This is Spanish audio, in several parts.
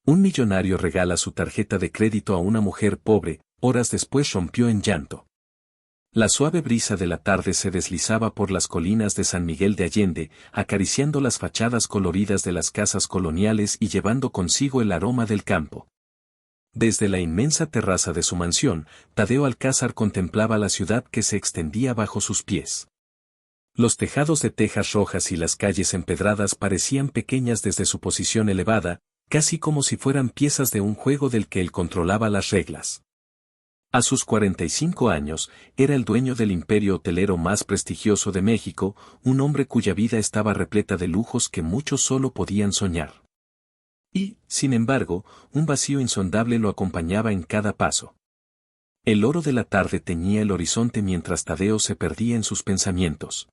Un millonario regala su tarjeta de crédito a una mujer pobre, horas después rompió en llanto. La suave brisa de la tarde se deslizaba por las colinas de San Miguel de Allende, acariciando las fachadas coloridas de las casas coloniales y llevando consigo el aroma del campo. Desde la inmensa terraza de su mansión, Tadeo Alcázar contemplaba la ciudad que se extendía bajo sus pies. Los tejados de tejas rojas y las calles empedradas parecían pequeñas desde su posición elevada, casi como si fueran piezas de un juego del que él controlaba las reglas. A sus 45 años, era el dueño del imperio hotelero más prestigioso de México, un hombre cuya vida estaba repleta de lujos que muchos solo podían soñar. Y, sin embargo, un vacío insondable lo acompañaba en cada paso. El oro de la tarde teñía el horizonte mientras Tadeo se perdía en sus pensamientos.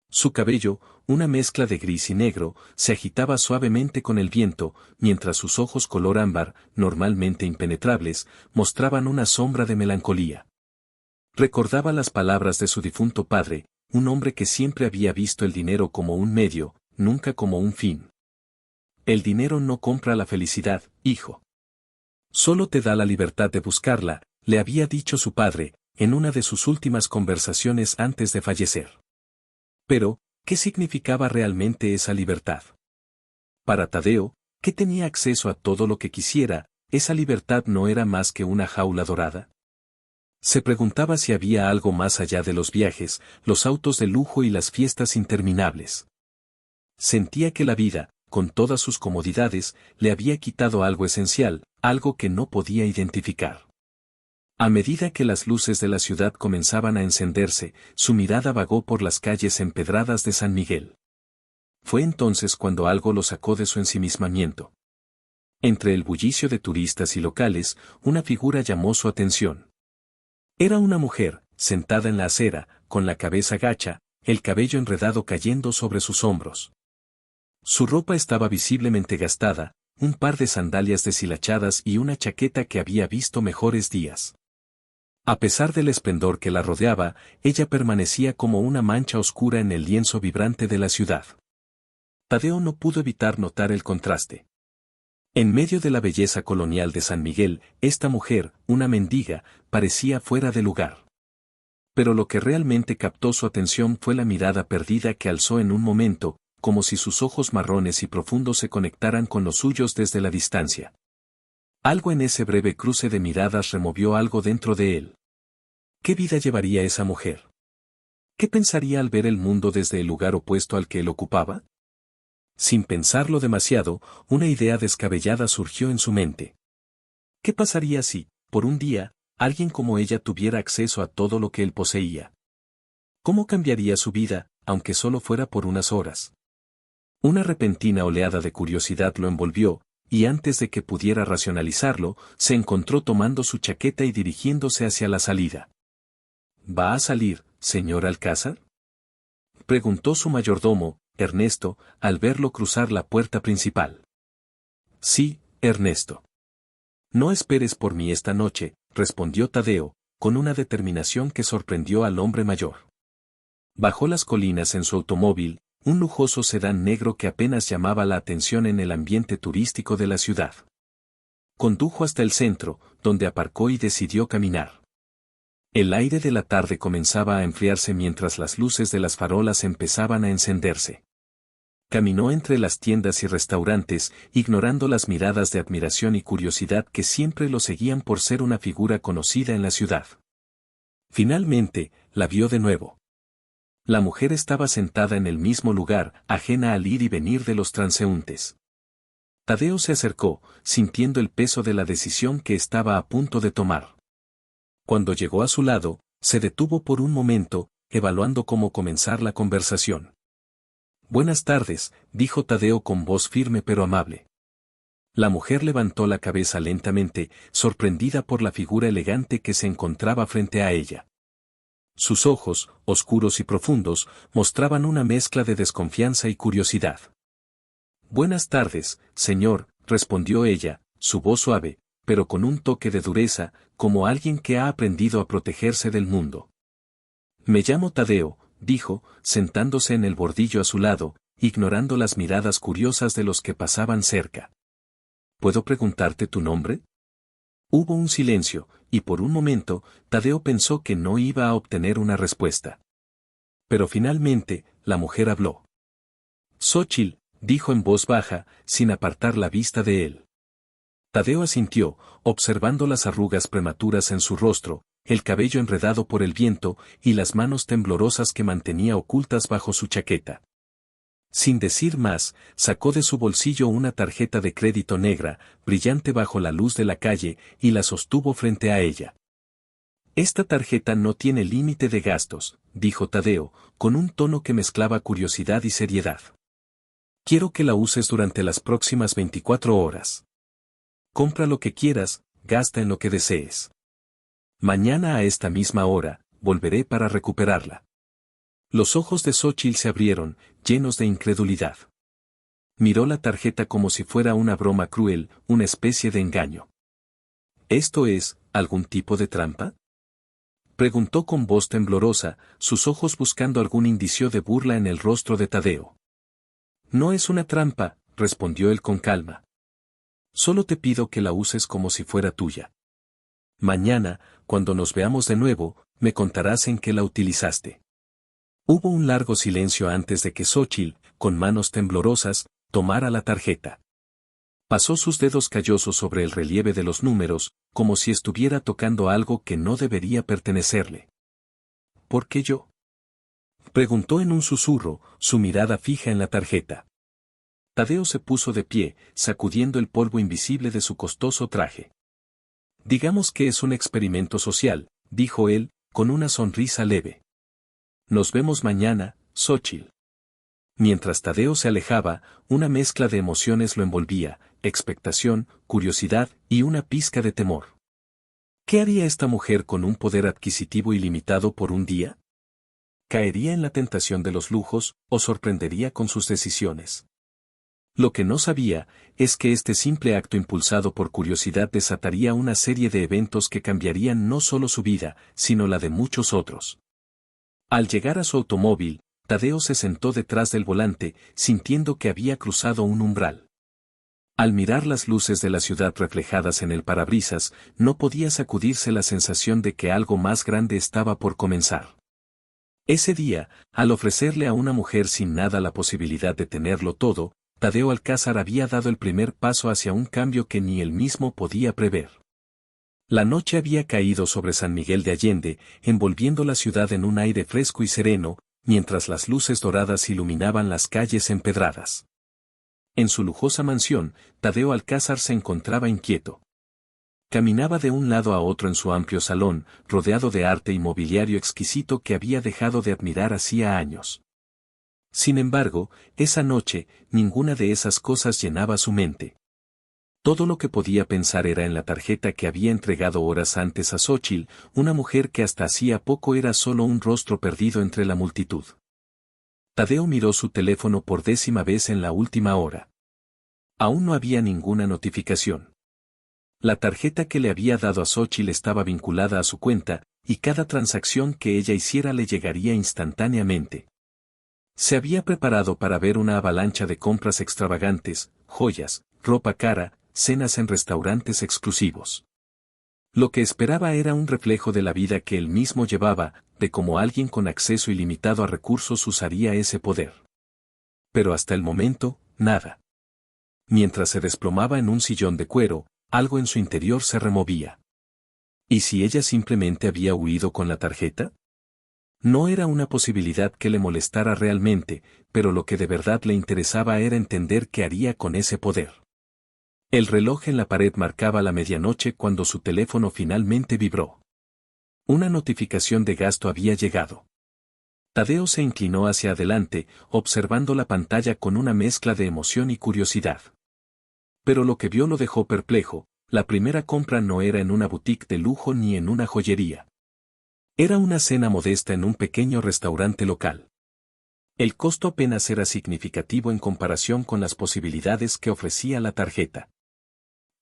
Su cabello, una mezcla de gris y negro, se agitaba suavemente con el viento, mientras sus ojos color ámbar, normalmente impenetrables, mostraban una sombra de melancolía. Recordaba las palabras de su difunto padre, un hombre que siempre había visto el dinero como un medio, nunca como un fin. El dinero no compra la felicidad, hijo. Solo te da la libertad de buscarla, le había dicho su padre, en una de sus últimas conversaciones antes de fallecer. Pero, ¿qué significaba realmente esa libertad? Para Tadeo, que tenía acceso a todo lo que quisiera, ¿esa libertad no era más que una jaula dorada? Se preguntaba si había algo más allá de los viajes, los autos de lujo y las fiestas interminables. Sentía que la vida, con todas sus comodidades, le había quitado algo esencial, algo que no podía identificar. A medida que las luces de la ciudad comenzaban a encenderse, su mirada vagó por las calles empedradas de San Miguel. Fue entonces cuando algo lo sacó de su ensimismamiento. Entre el bullicio de turistas y locales, una figura llamó su atención. Era una mujer, sentada en la acera, con la cabeza gacha, el cabello enredado cayendo sobre sus hombros. Su ropa estaba visiblemente gastada, un par de sandalias deshilachadas y una chaqueta que había visto mejores días. A pesar del esplendor que la rodeaba, ella permanecía como una mancha oscura en el lienzo vibrante de la ciudad. Tadeo no pudo evitar notar el contraste. En medio de la belleza colonial de San Miguel, esta mujer, una mendiga, parecía fuera de lugar. Pero lo que realmente captó su atención fue la mirada perdida que alzó en un momento, como si sus ojos marrones y profundos se conectaran con los suyos desde la distancia. Algo en ese breve cruce de miradas removió algo dentro de él. ¿Qué vida llevaría esa mujer? ¿Qué pensaría al ver el mundo desde el lugar opuesto al que él ocupaba? Sin pensarlo demasiado, una idea descabellada surgió en su mente. ¿Qué pasaría si, por un día, alguien como ella tuviera acceso a todo lo que él poseía? ¿Cómo cambiaría su vida, aunque solo fuera por unas horas? Una repentina oleada de curiosidad lo envolvió, y antes de que pudiera racionalizarlo, se encontró tomando su chaqueta y dirigiéndose hacia la salida. ¿Va a salir, señor Alcázar?, preguntó su mayordomo, Ernesto, al verlo cruzar la puerta principal. Sí, Ernesto. No esperes por mí esta noche, respondió Tadeo, con una determinación que sorprendió al hombre mayor. Bajó las colinas en su automóvil, un lujoso sedán negro que apenas llamaba la atención en el ambiente turístico de la ciudad. Condujo hasta el centro, donde aparcó y decidió caminar. El aire de la tarde comenzaba a enfriarse mientras las luces de las farolas empezaban a encenderse. Caminó entre las tiendas y restaurantes, ignorando las miradas de admiración y curiosidad que siempre lo seguían por ser una figura conocida en la ciudad. Finalmente, la vio de nuevo. La mujer estaba sentada en el mismo lugar, ajena al ir y venir de los transeúntes. Tadeo se acercó, sintiendo el peso de la decisión que estaba a punto de tomar. Cuando llegó a su lado, se detuvo por un momento, evaluando cómo comenzar la conversación. Buenas tardes, dijo Tadeo con voz firme pero amable. La mujer levantó la cabeza lentamente, sorprendida por la figura elegante que se encontraba frente a ella. Sus ojos, oscuros y profundos, mostraban una mezcla de desconfianza y curiosidad. Buenas tardes, señor, respondió ella, su voz suave, pero con un toque de dureza, como alguien que ha aprendido a protegerse del mundo. Me llamo Tadeo, dijo, sentándose en el bordillo a su lado, ignorando las miradas curiosas de los que pasaban cerca. ¿Puedo preguntarte tu nombre? Hubo un silencio, y por un momento, Tadeo pensó que no iba a obtener una respuesta. Pero finalmente, la mujer habló. Xóchitl, dijo en voz baja, sin apartar la vista de él. Tadeo asintió, observando las arrugas prematuras en su rostro, el cabello enredado por el viento y las manos temblorosas que mantenía ocultas bajo su chaqueta. Sin decir más, sacó de su bolsillo una tarjeta de crédito negra, brillante bajo la luz de la calle, y la sostuvo frente a ella. Esta tarjeta no tiene límite de gastos, dijo Tadeo, con un tono que mezclaba curiosidad y seriedad. Quiero que la uses durante las próximas 24 horas. Compra lo que quieras, gasta en lo que desees. Mañana a esta misma hora, volveré para recuperarla. Los ojos de Xóchitl se abrieron, llenos de incredulidad. Miró la tarjeta como si fuera una broma cruel, una especie de engaño. ¿Esto es, algún tipo de trampa?, preguntó con voz temblorosa, sus ojos buscando algún indicio de burla en el rostro de Tadeo. No es una trampa, respondió él con calma. Solo te pido que la uses como si fuera tuya. Mañana, cuando nos veamos de nuevo, me contarás en qué la utilizaste. Hubo un largo silencio antes de que Xóchitl, con manos temblorosas, tomara la tarjeta. Pasó sus dedos callosos sobre el relieve de los números, como si estuviera tocando algo que no debería pertenecerle. ¿Por qué yo?, preguntó en un susurro, su mirada fija en la tarjeta. Tadeo se puso de pie, sacudiendo el polvo invisible de su costoso traje. Digamos que es un experimento social, dijo él, con una sonrisa leve. Nos vemos mañana, Xóchitl. Mientras Tadeo se alejaba, una mezcla de emociones lo envolvía, expectación, curiosidad y una pizca de temor. ¿Qué haría esta mujer con un poder adquisitivo ilimitado por un día? ¿Caería en la tentación de los lujos, o sorprendería con sus decisiones? Lo que no sabía, es que este simple acto impulsado por curiosidad desataría una serie de eventos que cambiarían no solo su vida, sino la de muchos otros. Al llegar a su automóvil, Tadeo se sentó detrás del volante, sintiendo que había cruzado un umbral. Al mirar las luces de la ciudad reflejadas en el parabrisas, no podía sacudirse la sensación de que algo más grande estaba por comenzar. Ese día, al ofrecerle a una mujer sin nada la posibilidad de tenerlo todo, Tadeo Alcázar había dado el primer paso hacia un cambio que ni él mismo podía prever. La noche había caído sobre San Miguel de Allende, envolviendo la ciudad en un aire fresco y sereno, mientras las luces doradas iluminaban las calles empedradas. En su lujosa mansión, Tadeo Alcázar se encontraba inquieto. Caminaba de un lado a otro en su amplio salón, rodeado de arte y mobiliario exquisito que había dejado de admirar hacía años. Sin embargo, esa noche, ninguna de esas cosas llenaba su mente. Todo lo que podía pensar era en la tarjeta que había entregado horas antes a Xóchitl, una mujer que hasta hacía poco era solo un rostro perdido entre la multitud. Tadeo miró su teléfono por 10ª vez en la última hora. Aún no había ninguna notificación. La tarjeta que le había dado a Xóchitl estaba vinculada a su cuenta, y cada transacción que ella hiciera le llegaría instantáneamente. Se había preparado para ver una avalancha de compras extravagantes, joyas, ropa cara, cenas en restaurantes exclusivos. Lo que esperaba era un reflejo de la vida que él mismo llevaba, de cómo alguien con acceso ilimitado a recursos usaría ese poder. Pero hasta el momento, nada. Mientras se desplomaba en un sillón de cuero, algo en su interior se removía. ¿Y si ella simplemente había huido con la tarjeta? No era una posibilidad que le molestara realmente, pero lo que de verdad le interesaba era entender qué haría con ese poder. El reloj en la pared marcaba la medianoche cuando su teléfono finalmente vibró. Una notificación de gasto había llegado. Tadeo se inclinó hacia adelante, observando la pantalla con una mezcla de emoción y curiosidad. Pero lo que vio lo dejó perplejo, la primera compra no era en una boutique de lujo ni en una joyería. Era una cena modesta en un pequeño restaurante local. El costo apenas era significativo en comparación con las posibilidades que ofrecía la tarjeta.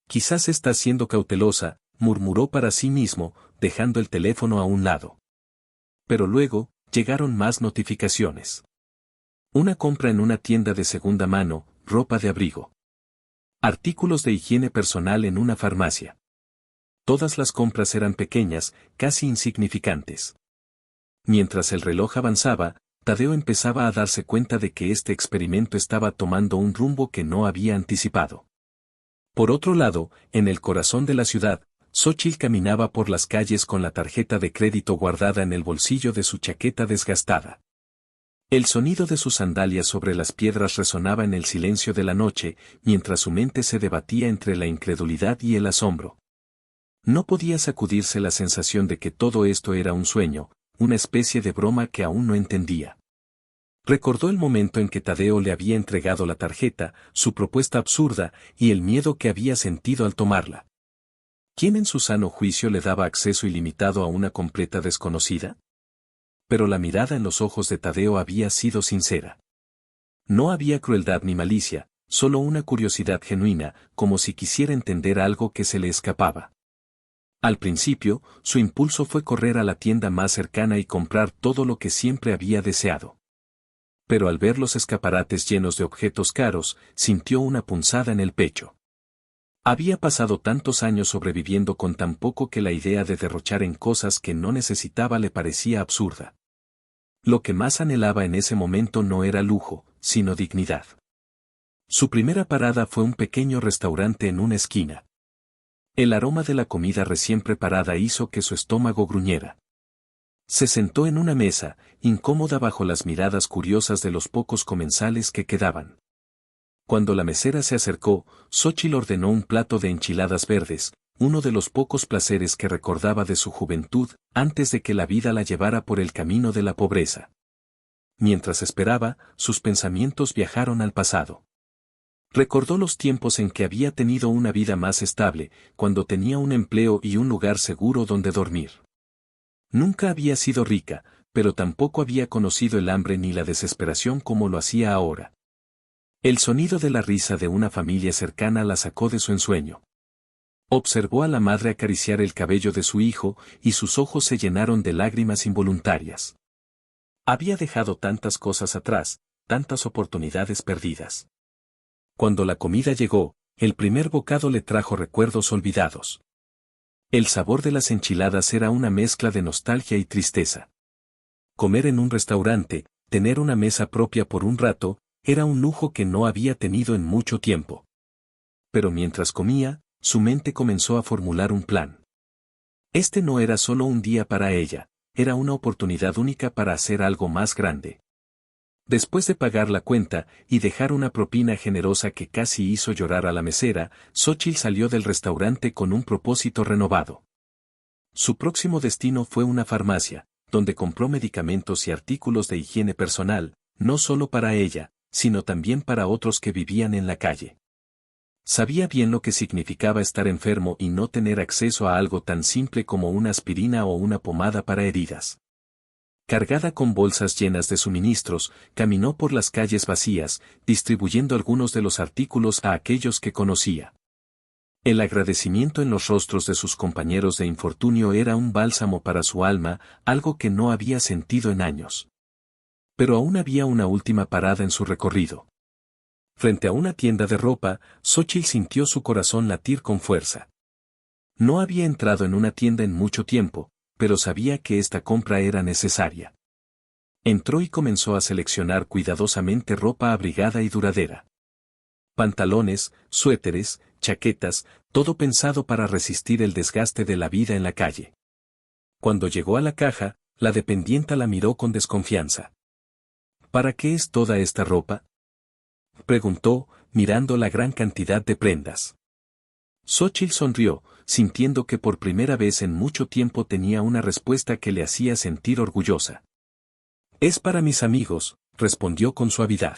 Quizás está siendo cautelosa, murmuró para sí mismo, dejando el teléfono a un lado. Pero luego, llegaron más notificaciones. Una compra en una tienda de segunda mano, ropa de abrigo. Artículos de higiene personal en una farmacia. Todas las compras eran pequeñas, casi insignificantes. Mientras el reloj avanzaba, Tadeo empezaba a darse cuenta de que este experimento estaba tomando un rumbo que no había anticipado. Por otro lado, en el corazón de la ciudad, Xóchitl caminaba por las calles con la tarjeta de crédito guardada en el bolsillo de su chaqueta desgastada. El sonido de sus sandalias sobre las piedras resonaba en el silencio de la noche, mientras su mente se debatía entre la incredulidad y el asombro. No podía sacudirse la sensación de que todo esto era un sueño, una especie de broma que aún no entendía. Recordó el momento en que Tadeo le había entregado la tarjeta, su propuesta absurda, y el miedo que había sentido al tomarla. ¿Quién en su sano juicio le daba acceso ilimitado a una completa desconocida? Pero la mirada en los ojos de Tadeo había sido sincera. No había crueldad ni malicia, solo una curiosidad genuina, como si quisiera entender algo que se le escapaba. Al principio, su impulso fue correr a la tienda más cercana y comprar todo lo que siempre había deseado. Pero al ver los escaparates llenos de objetos caros, sintió una punzada en el pecho. Había pasado tantos años sobreviviendo con tan poco que la idea de derrochar en cosas que no necesitaba le parecía absurda. Lo que más anhelaba en ese momento no era lujo, sino dignidad. Su primera parada fue un pequeño restaurante en una esquina. El aroma de la comida recién preparada hizo que su estómago gruñera. Se sentó en una mesa, incómoda bajo las miradas curiosas de los pocos comensales que quedaban. Cuando la mesera se acercó, Xóchitl ordenó un plato de enchiladas verdes, uno de los pocos placeres que recordaba de su juventud, antes de que la vida la llevara por el camino de la pobreza. Mientras esperaba, sus pensamientos viajaron al pasado. Recordó los tiempos en que había tenido una vida más estable, cuando tenía un empleo y un lugar seguro donde dormir. Nunca había sido rica, pero tampoco había conocido el hambre ni la desesperación como lo hacía ahora. El sonido de la risa de una familia cercana la sacó de su ensueño. Observó a la madre acariciar el cabello de su hijo y sus ojos se llenaron de lágrimas involuntarias. Había dejado tantas cosas atrás, tantas oportunidades perdidas. Cuando la comida llegó, el primer bocado le trajo recuerdos olvidados. El sabor de las enchiladas era una mezcla de nostalgia y tristeza. Comer en un restaurante, tener una mesa propia por un rato, era un lujo que no había tenido en mucho tiempo. Pero mientras comía, su mente comenzó a formular un plan. Este no era solo un día para ella, era una oportunidad única para hacer algo más grande. Después de pagar la cuenta y dejar una propina generosa que casi hizo llorar a la mesera, Xóchitl salió del restaurante con un propósito renovado. Su próximo destino fue una farmacia, donde compró medicamentos y artículos de higiene personal, no solo para ella, sino también para otros que vivían en la calle. Sabía bien lo que significaba estar enfermo y no tener acceso a algo tan simple como una aspirina o una pomada para heridas. Cargada con bolsas llenas de suministros, caminó por las calles vacías, distribuyendo algunos de los artículos a aquellos que conocía. El agradecimiento en los rostros de sus compañeros de infortunio era un bálsamo para su alma, algo que no había sentido en años. Pero aún había una última parada en su recorrido. Frente a una tienda de ropa, Xóchitl sintió su corazón latir con fuerza. No había entrado en una tienda en mucho tiempo, pero sabía que esta compra era necesaria. Entró y comenzó a seleccionar cuidadosamente ropa abrigada y duradera. Pantalones, suéteres, chaquetas, todo pensado para resistir el desgaste de la vida en la calle. Cuando llegó a la caja, la dependienta la miró con desconfianza. ¿Para qué es toda esta ropa?, preguntó, mirando la gran cantidad de prendas. Xóchitl sonrió, sintiendo que por primera vez en mucho tiempo tenía una respuesta que le hacía sentir orgullosa. Es para mis amigos, respondió con suavidad.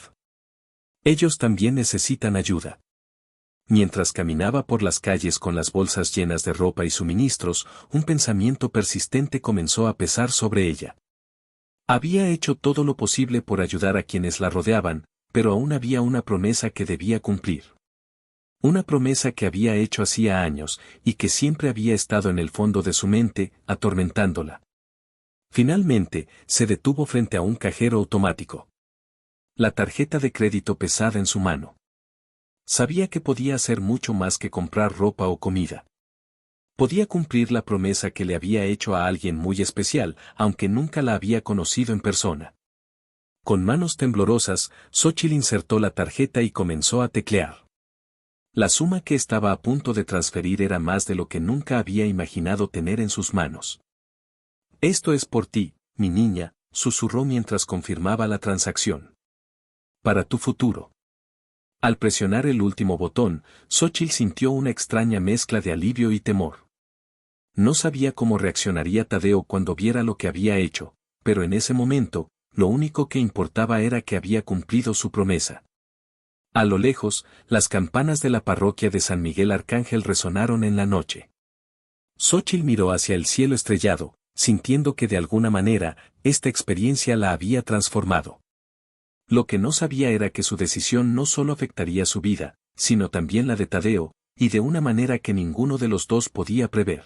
Ellos también necesitan ayuda. Mientras caminaba por las calles con las bolsas llenas de ropa y suministros, un pensamiento persistente comenzó a pesar sobre ella. Había hecho todo lo posible por ayudar a quienes la rodeaban, pero aún había una promesa que debía cumplir. Una promesa que había hecho hacía años, y que siempre había estado en el fondo de su mente, atormentándola. Finalmente, se detuvo frente a un cajero automático. La tarjeta de crédito pesada en su mano. Sabía que podía hacer mucho más que comprar ropa o comida. Podía cumplir la promesa que le había hecho a alguien muy especial, aunque nunca la había conocido en persona. Con manos temblorosas, Xóchitl insertó la tarjeta y comenzó a teclear. La suma que estaba a punto de transferir era más de lo que nunca había imaginado tener en sus manos. «Esto es por ti, mi niña», susurró mientras confirmaba la transacción. «Para tu futuro». Al presionar el último botón, Xóchitl sintió una extraña mezcla de alivio y temor. No sabía cómo reaccionaría Tadeo cuando viera lo que había hecho, pero en ese momento, lo único que importaba era que había cumplido su promesa. A lo lejos, las campanas de la parroquia de San Miguel Arcángel resonaron en la noche. Xóchitl miró hacia el cielo estrellado, sintiendo que de alguna manera, esta experiencia la había transformado. Lo que no sabía era que su decisión no solo afectaría su vida, sino también la de Tadeo, y de una manera que ninguno de los dos podía prever.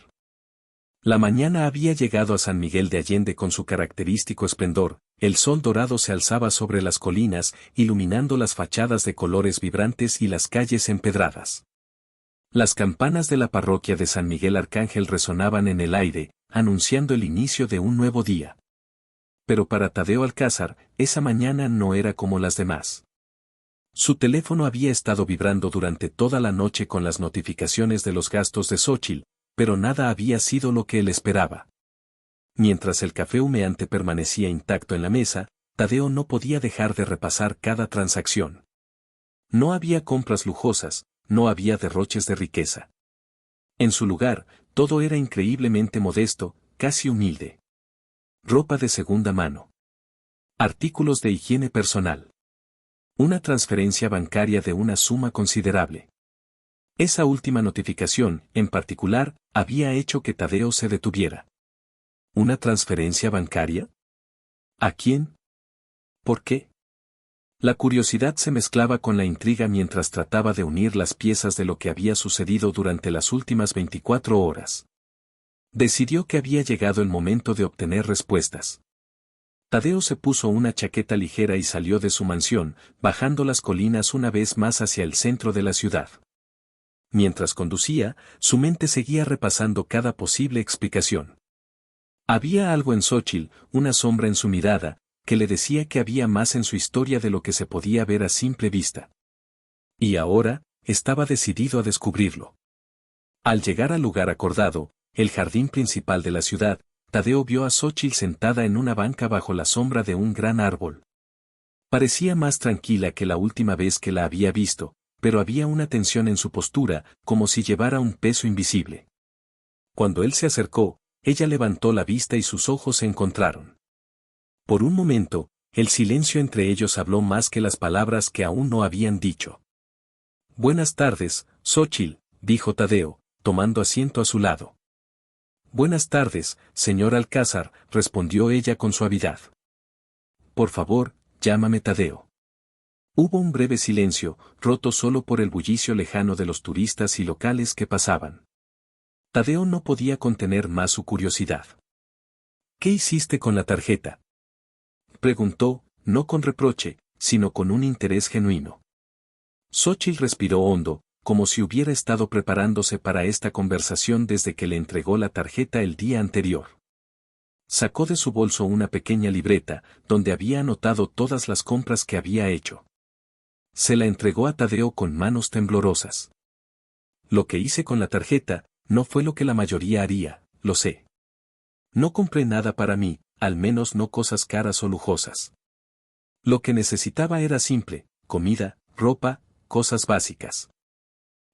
La mañana había llegado a San Miguel de Allende con su característico esplendor, el sol dorado se alzaba sobre las colinas, iluminando las fachadas de colores vibrantes y las calles empedradas. Las campanas de la parroquia de San Miguel Arcángel resonaban en el aire, anunciando el inicio de un nuevo día. Pero para Tadeo Alcázar, esa mañana no era como las demás. Su teléfono había estado vibrando durante toda la noche con las notificaciones de los gastos de Xóchitl, pero nada había sido lo que él esperaba. Mientras el café humeante permanecía intacto en la mesa, Tadeo no podía dejar de repasar cada transacción. No había compras lujosas, no había derroches de riqueza. En su lugar, todo era increíblemente modesto, casi humilde. Ropa de segunda mano. Artículos de higiene personal. Una transferencia bancaria de una suma considerable. Esa última notificación, en particular, había hecho que Tadeo se detuviera. ¿Una transferencia bancaria? ¿A quién? ¿Por qué? La curiosidad se mezclaba con la intriga mientras trataba de unir las piezas de lo que había sucedido durante las últimas 24 horas. Decidió que había llegado el momento de obtener respuestas. Tadeo se puso una chaqueta ligera y salió de su mansión, bajando las colinas una vez más hacia el centro de la ciudad. Mientras conducía, su mente seguía repasando cada posible explicación. Había algo en Xóchitl, una sombra en su mirada, que le decía que había más en su historia de lo que se podía ver a simple vista. Y ahora, estaba decidido a descubrirlo. Al llegar al lugar acordado, el jardín principal de la ciudad, Tadeo vio a Xóchitl sentada en una banca bajo la sombra de un gran árbol. Parecía más tranquila que la última vez que la había visto, pero había una tensión en su postura, como si llevara un peso invisible. Cuando él se acercó, ella levantó la vista y sus ojos se encontraron. Por un momento, el silencio entre ellos habló más que las palabras que aún no habían dicho. «Buenas tardes, Xóchitl», dijo Tadeo, tomando asiento a su lado. «Buenas tardes, señor Alcázar», respondió ella con suavidad. «Por favor, llámame Tadeo». Hubo un breve silencio, roto solo por el bullicio lejano de los turistas y locales que pasaban. Tadeo no podía contener más su curiosidad. «¿Qué hiciste con la tarjeta?», preguntó, no con reproche, sino con un interés genuino. Xóchitl respiró hondo, como si hubiera estado preparándose para esta conversación desde que le entregó la tarjeta el día anterior. Sacó de su bolso una pequeña libreta, donde había anotado todas las compras que había hecho. Se la entregó a Tadeo con manos temblorosas. «Lo que hice con la tarjeta, no fue lo que la mayoría haría, lo sé. No compré nada para mí, al menos no cosas caras o lujosas. Lo que necesitaba era simple, comida, ropa, cosas básicas.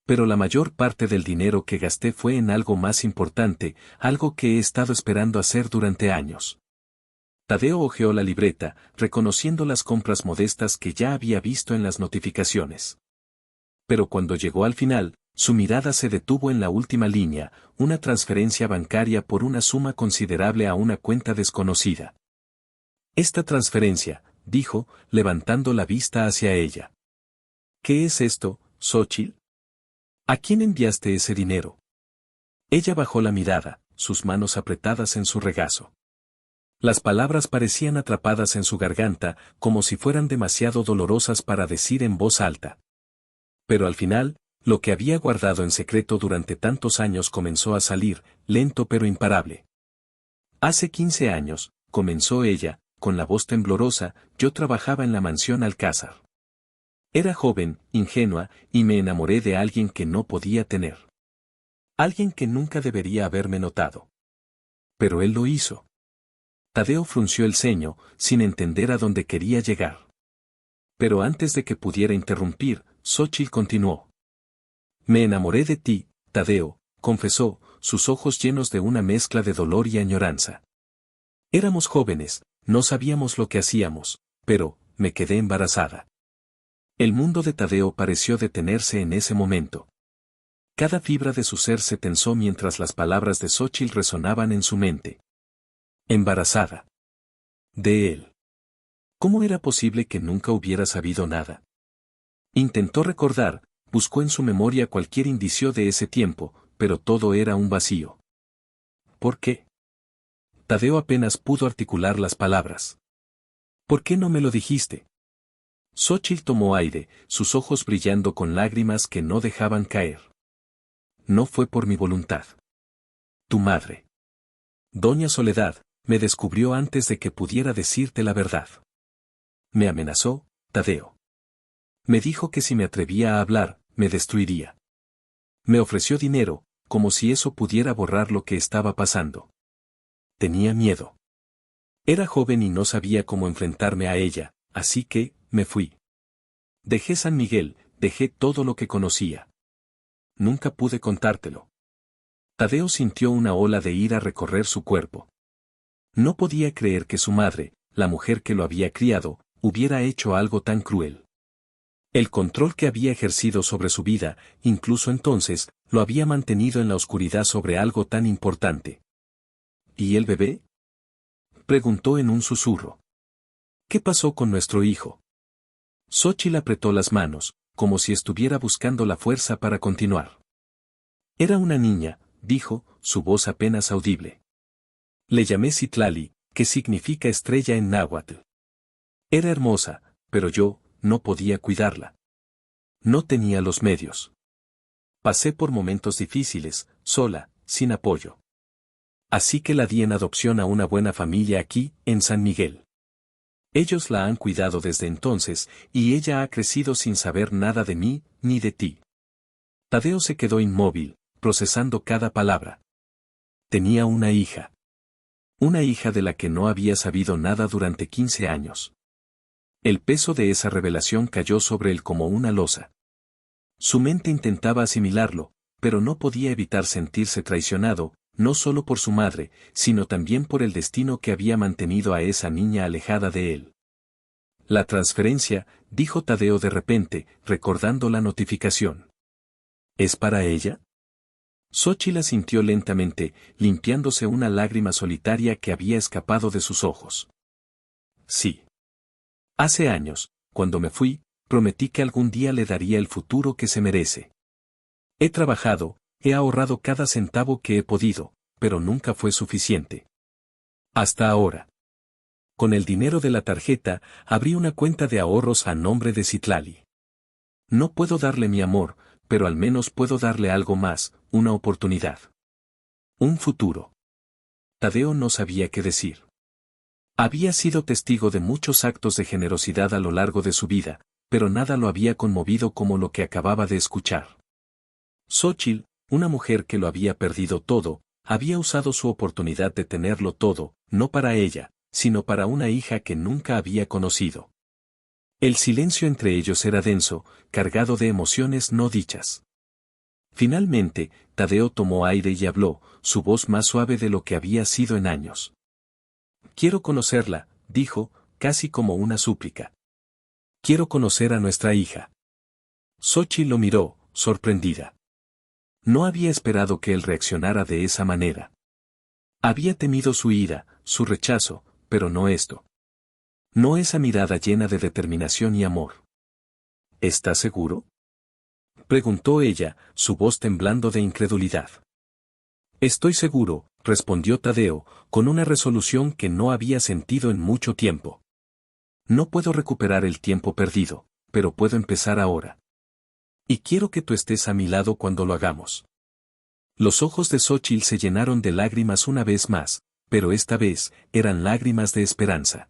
Pero la mayor parte del dinero que gasté fue en algo más importante, algo que he estado esperando hacer durante años». Tadeo hojeó la libreta, reconociendo las compras modestas que ya había visto en las notificaciones. Pero cuando llegó al final, su mirada se detuvo en la última línea, una transferencia bancaria por una suma considerable a una cuenta desconocida. «Esta transferencia», dijo, levantando la vista hacia ella. «¿Qué es esto, Xóchitl? ¿A quién enviaste ese dinero?». Ella bajó la mirada, sus manos apretadas en su regazo. Las palabras parecían atrapadas en su garganta, como si fueran demasiado dolorosas para decir en voz alta. Pero al final, lo que había guardado en secreto durante tantos años comenzó a salir, lento pero imparable. Hace 15 años, comenzó ella, con la voz temblorosa, yo trabajaba en la mansión Alcázar. Era joven, ingenua, y me enamoré de alguien que no podía tener. Alguien que nunca debería haberme notado. Pero él lo hizo. Tadeo frunció el ceño, sin entender a dónde quería llegar. Pero antes de que pudiera interrumpir, Xóchitl continuó. Me enamoré de ti, Tadeo, confesó, sus ojos llenos de una mezcla de dolor y añoranza. Éramos jóvenes, no sabíamos lo que hacíamos, pero, me quedé embarazada. El mundo de Tadeo pareció detenerse en ese momento. Cada fibra de su ser se tensó mientras las palabras de Xóchitl resonaban en su mente. Embarazada. De él. ¿Cómo era posible que nunca hubiera sabido nada? Intentó recordar, buscó en su memoria cualquier indicio de ese tiempo, pero todo era un vacío. ¿Por qué? Tadeo apenas pudo articular las palabras. ¿Por qué no me lo dijiste? Xóchitl tomó aire, sus ojos brillando con lágrimas que no dejaban caer. No fue por mi voluntad. Tu madre. Doña Soledad, me descubrió antes de que pudiera decirte la verdad. Me amenazó, Tadeo. Me dijo que si me atrevía a hablar, me destruiría. Me ofreció dinero, como si eso pudiera borrar lo que estaba pasando. Tenía miedo. Era joven y no sabía cómo enfrentarme a ella, así que, me fui. Dejé San Miguel, dejé todo lo que conocía. Nunca pude contártelo. Tadeo sintió una ola de ira recorrer su cuerpo. No podía creer que su madre, la mujer que lo había criado, hubiera hecho algo tan cruel. El control que había ejercido sobre su vida, incluso entonces, lo había mantenido en la oscuridad sobre algo tan importante. ¿Y el bebé? Preguntó en un susurro. ¿Qué pasó con nuestro hijo? Xóchitl apretó las manos, como si estuviera buscando la fuerza para continuar. Era una niña, dijo, su voz apenas audible. Le llamé Citlali, que significa estrella en náhuatl. Era hermosa, pero yo, no podía cuidarla. No tenía los medios. Pasé por momentos difíciles, sola, sin apoyo. Así que la di en adopción a una buena familia aquí, en San Miguel. Ellos la han cuidado desde entonces, y ella ha crecido sin saber nada de mí, ni de ti. Tadeo se quedó inmóvil, procesando cada palabra. Tenía una hija. Una hija de la que no había sabido nada durante 15 años. El peso de esa revelación cayó sobre él como una losa. Su mente intentaba asimilarlo, pero no podía evitar sentirse traicionado, no solo por su madre, sino también por el destino que había mantenido a esa niña alejada de él. La transferencia, dijo Tadeo de repente, recordando la notificación. ¿Es para ella? Xóchitl asintió lentamente, limpiándose una lágrima solitaria que había escapado de sus ojos. Sí. Hace años, cuando me fui, prometí que algún día le daría el futuro que se merece. He trabajado, he ahorrado cada centavo que he podido, pero nunca fue suficiente. Hasta ahora. Con el dinero de la tarjeta, abrí una cuenta de ahorros a nombre de Citlali. No puedo darle mi amor, pero al menos puedo darle algo más, una oportunidad. Un futuro. Tadeo no sabía qué decir. Había sido testigo de muchos actos de generosidad a lo largo de su vida, pero nada lo había conmovido como lo que acababa de escuchar. Xóchitl, una mujer que lo había perdido todo, había usado su oportunidad de tenerlo todo, no para ella, sino para una hija que nunca había conocido. El silencio entre ellos era denso, cargado de emociones no dichas. Finalmente, Tadeo tomó aire y habló, su voz más suave de lo que había sido en años. Quiero conocerla, dijo, casi como una súplica. Quiero conocer a nuestra hija. Xóchitl lo miró, sorprendida. No había esperado que él reaccionara de esa manera. Había temido su ira, su rechazo, pero no esto. No esa mirada llena de determinación y amor. ¿Estás seguro? Preguntó ella, su voz temblando de incredulidad. Estoy seguro, respondió Tadeo, con una resolución que no había sentido en mucho tiempo. No puedo recuperar el tiempo perdido, pero puedo empezar ahora. Y quiero que tú estés a mi lado cuando lo hagamos. Los ojos de Xóchitl se llenaron de lágrimas una vez más, pero esta vez eran lágrimas de esperanza.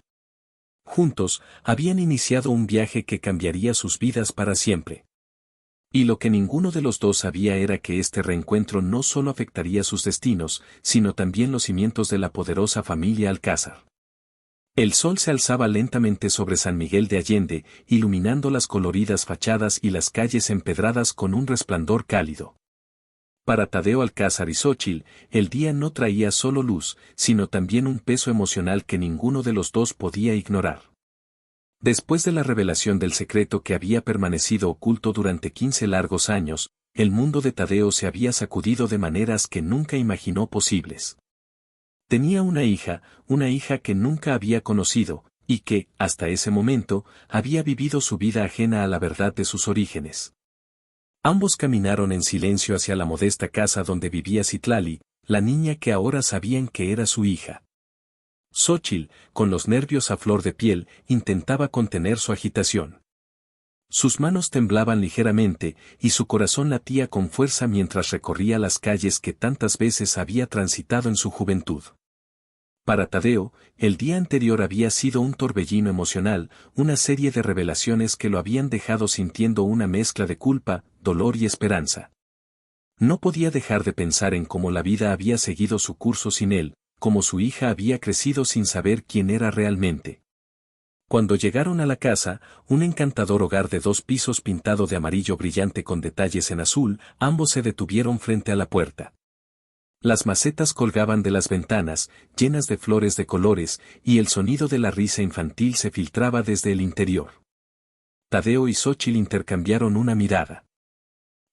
Juntos, habían iniciado un viaje que cambiaría sus vidas para siempre. Y lo que ninguno de los dos sabía era que este reencuentro no solo afectaría sus destinos, sino también los cimientos de la poderosa familia Alcázar. El sol se alzaba lentamente sobre San Miguel de Allende, iluminando las coloridas fachadas y las calles empedradas con un resplandor cálido. Para Tadeo Alcázar y Xóchitl, el día no traía solo luz, sino también un peso emocional que ninguno de los dos podía ignorar. Después de la revelación del secreto que había permanecido oculto durante 15 largos años, el mundo de Tadeo se había sacudido de maneras que nunca imaginó posibles. Tenía una hija que nunca había conocido, y que, hasta ese momento, había vivido su vida ajena a la verdad de sus orígenes. Ambos caminaron en silencio hacia la modesta casa donde vivía Citlali, la niña que ahora sabían que era su hija. Xóchitl, con los nervios a flor de piel, intentaba contener su agitación. Sus manos temblaban ligeramente, y su corazón latía con fuerza mientras recorría las calles que tantas veces había transitado en su juventud. Para Tadeo, el día anterior había sido un torbellino emocional, una serie de revelaciones que lo habían dejado sintiendo una mezcla de culpa, dolor y esperanza. No podía dejar de pensar en cómo la vida había seguido su curso sin él, cómo su hija había crecido sin saber quién era realmente. Cuando llegaron a la casa, un encantador hogar de 2 pisos pintado de amarillo brillante con detalles en azul, ambos se detuvieron frente a la puerta. Las macetas colgaban de las ventanas, llenas de flores de colores, y el sonido de la risa infantil se filtraba desde el interior. Tadeo y Xóchitl intercambiaron una mirada.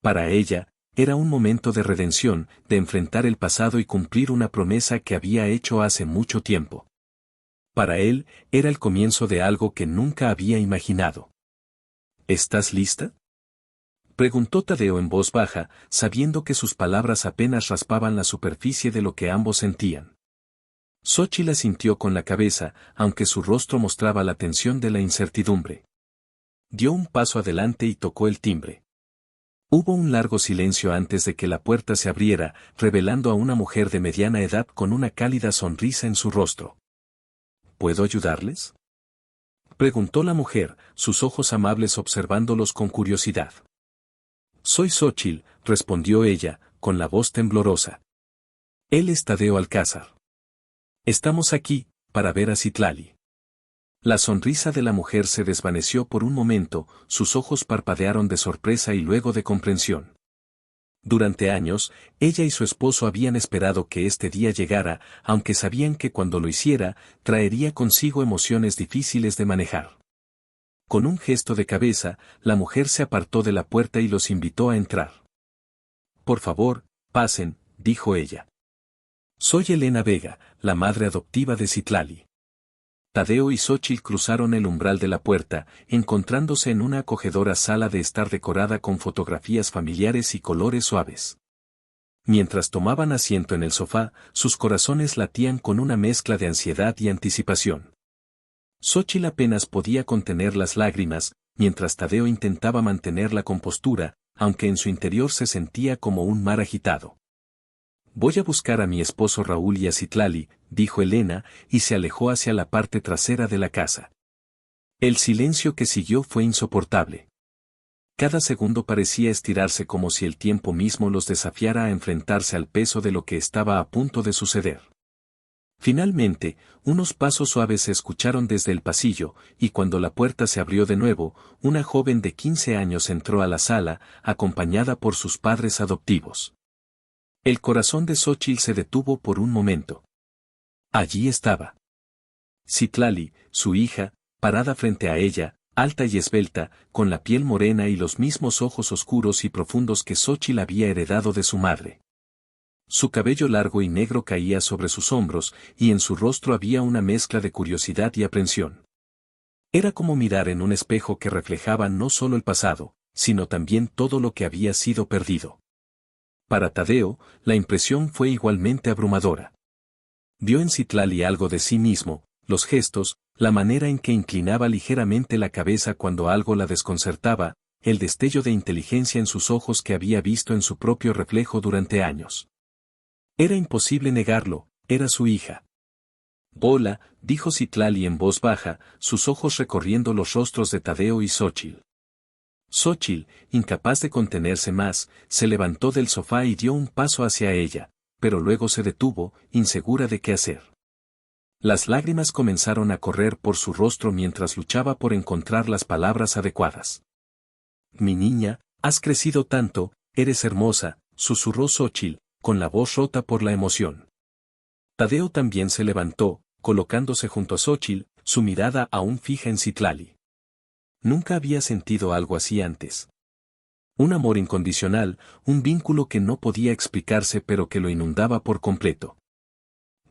Para ella, era un momento de redención, de enfrentar el pasado y cumplir una promesa que había hecho hace mucho tiempo. Para él, era el comienzo de algo que nunca había imaginado. ¿Estás lista?, preguntó Tadeo en voz baja, sabiendo que sus palabras apenas raspaban la superficie de lo que ambos sentían. Xóchitl asintió con la cabeza, aunque su rostro mostraba la tensión de la incertidumbre. Dio un paso adelante y tocó el timbre. Hubo un largo silencio antes de que la puerta se abriera, revelando a una mujer de mediana edad con una cálida sonrisa en su rostro. ¿Puedo ayudarles?, preguntó la mujer, sus ojos amables observándolos con curiosidad. Soy Xóchitl, respondió ella, con la voz temblorosa. Él es Tadeo Alcázar. Estamos aquí, para ver a Citlali. La sonrisa de la mujer se desvaneció por un momento, sus ojos parpadearon de sorpresa y luego de comprensión. Durante años, ella y su esposo habían esperado que este día llegara, aunque sabían que cuando lo hiciera, traería consigo emociones difíciles de manejar. Con un gesto de cabeza, la mujer se apartó de la puerta y los invitó a entrar. Por favor, pasen, dijo ella. Soy Elena Vega, la madre adoptiva de Citlali. Tadeo y Xóchitl cruzaron el umbral de la puerta, encontrándose en una acogedora sala de estar decorada con fotografías familiares y colores suaves. Mientras tomaban asiento en el sofá, sus corazones latían con una mezcla de ansiedad y anticipación. Xóchitl apenas podía contener las lágrimas, mientras Tadeo intentaba mantener la compostura, aunque en su interior se sentía como un mar agitado. Voy a buscar a mi esposo Raúl y a Citlali, dijo Elena, y se alejó hacia la parte trasera de la casa. El silencio que siguió fue insoportable. Cada segundo parecía estirarse como si el tiempo mismo los desafiara a enfrentarse al peso de lo que estaba a punto de suceder. Finalmente, unos pasos suaves se escucharon desde el pasillo, y cuando la puerta se abrió de nuevo, una joven de 15 años entró a la sala, acompañada por sus padres adoptivos. El corazón de Xóchitl se detuvo por un momento. Allí estaba Citlali, su hija, parada frente a ella, alta y esbelta, con la piel morena y los mismos ojos oscuros y profundos que Xóchitl había heredado de su madre. Su cabello largo y negro caía sobre sus hombros, y en su rostro había una mezcla de curiosidad y aprensión. Era como mirar en un espejo que reflejaba no solo el pasado, sino también todo lo que había sido perdido. Para Tadeo, la impresión fue igualmente abrumadora. Vio en Citlali algo de sí mismo, los gestos, la manera en que inclinaba ligeramente la cabeza cuando algo la desconcertaba, el destello de inteligencia en sus ojos que había visto en su propio reflejo durante años. Era imposible negarlo, era su hija. Hola, dijo Citlali en voz baja, sus ojos recorriendo los rostros de Tadeo y Xóchitl. Xóchitl, incapaz de contenerse más, se levantó del sofá y dio un paso hacia ella, pero luego se detuvo, insegura de qué hacer. Las lágrimas comenzaron a correr por su rostro mientras luchaba por encontrar las palabras adecuadas. Mi niña, has crecido tanto, eres hermosa, susurró Xóchitl, con la voz rota por la emoción. Tadeo también se levantó, colocándose junto a Xóchitl, su mirada aún fija en Citlali. Nunca había sentido algo así antes. Un amor incondicional, un vínculo que no podía explicarse pero que lo inundaba por completo.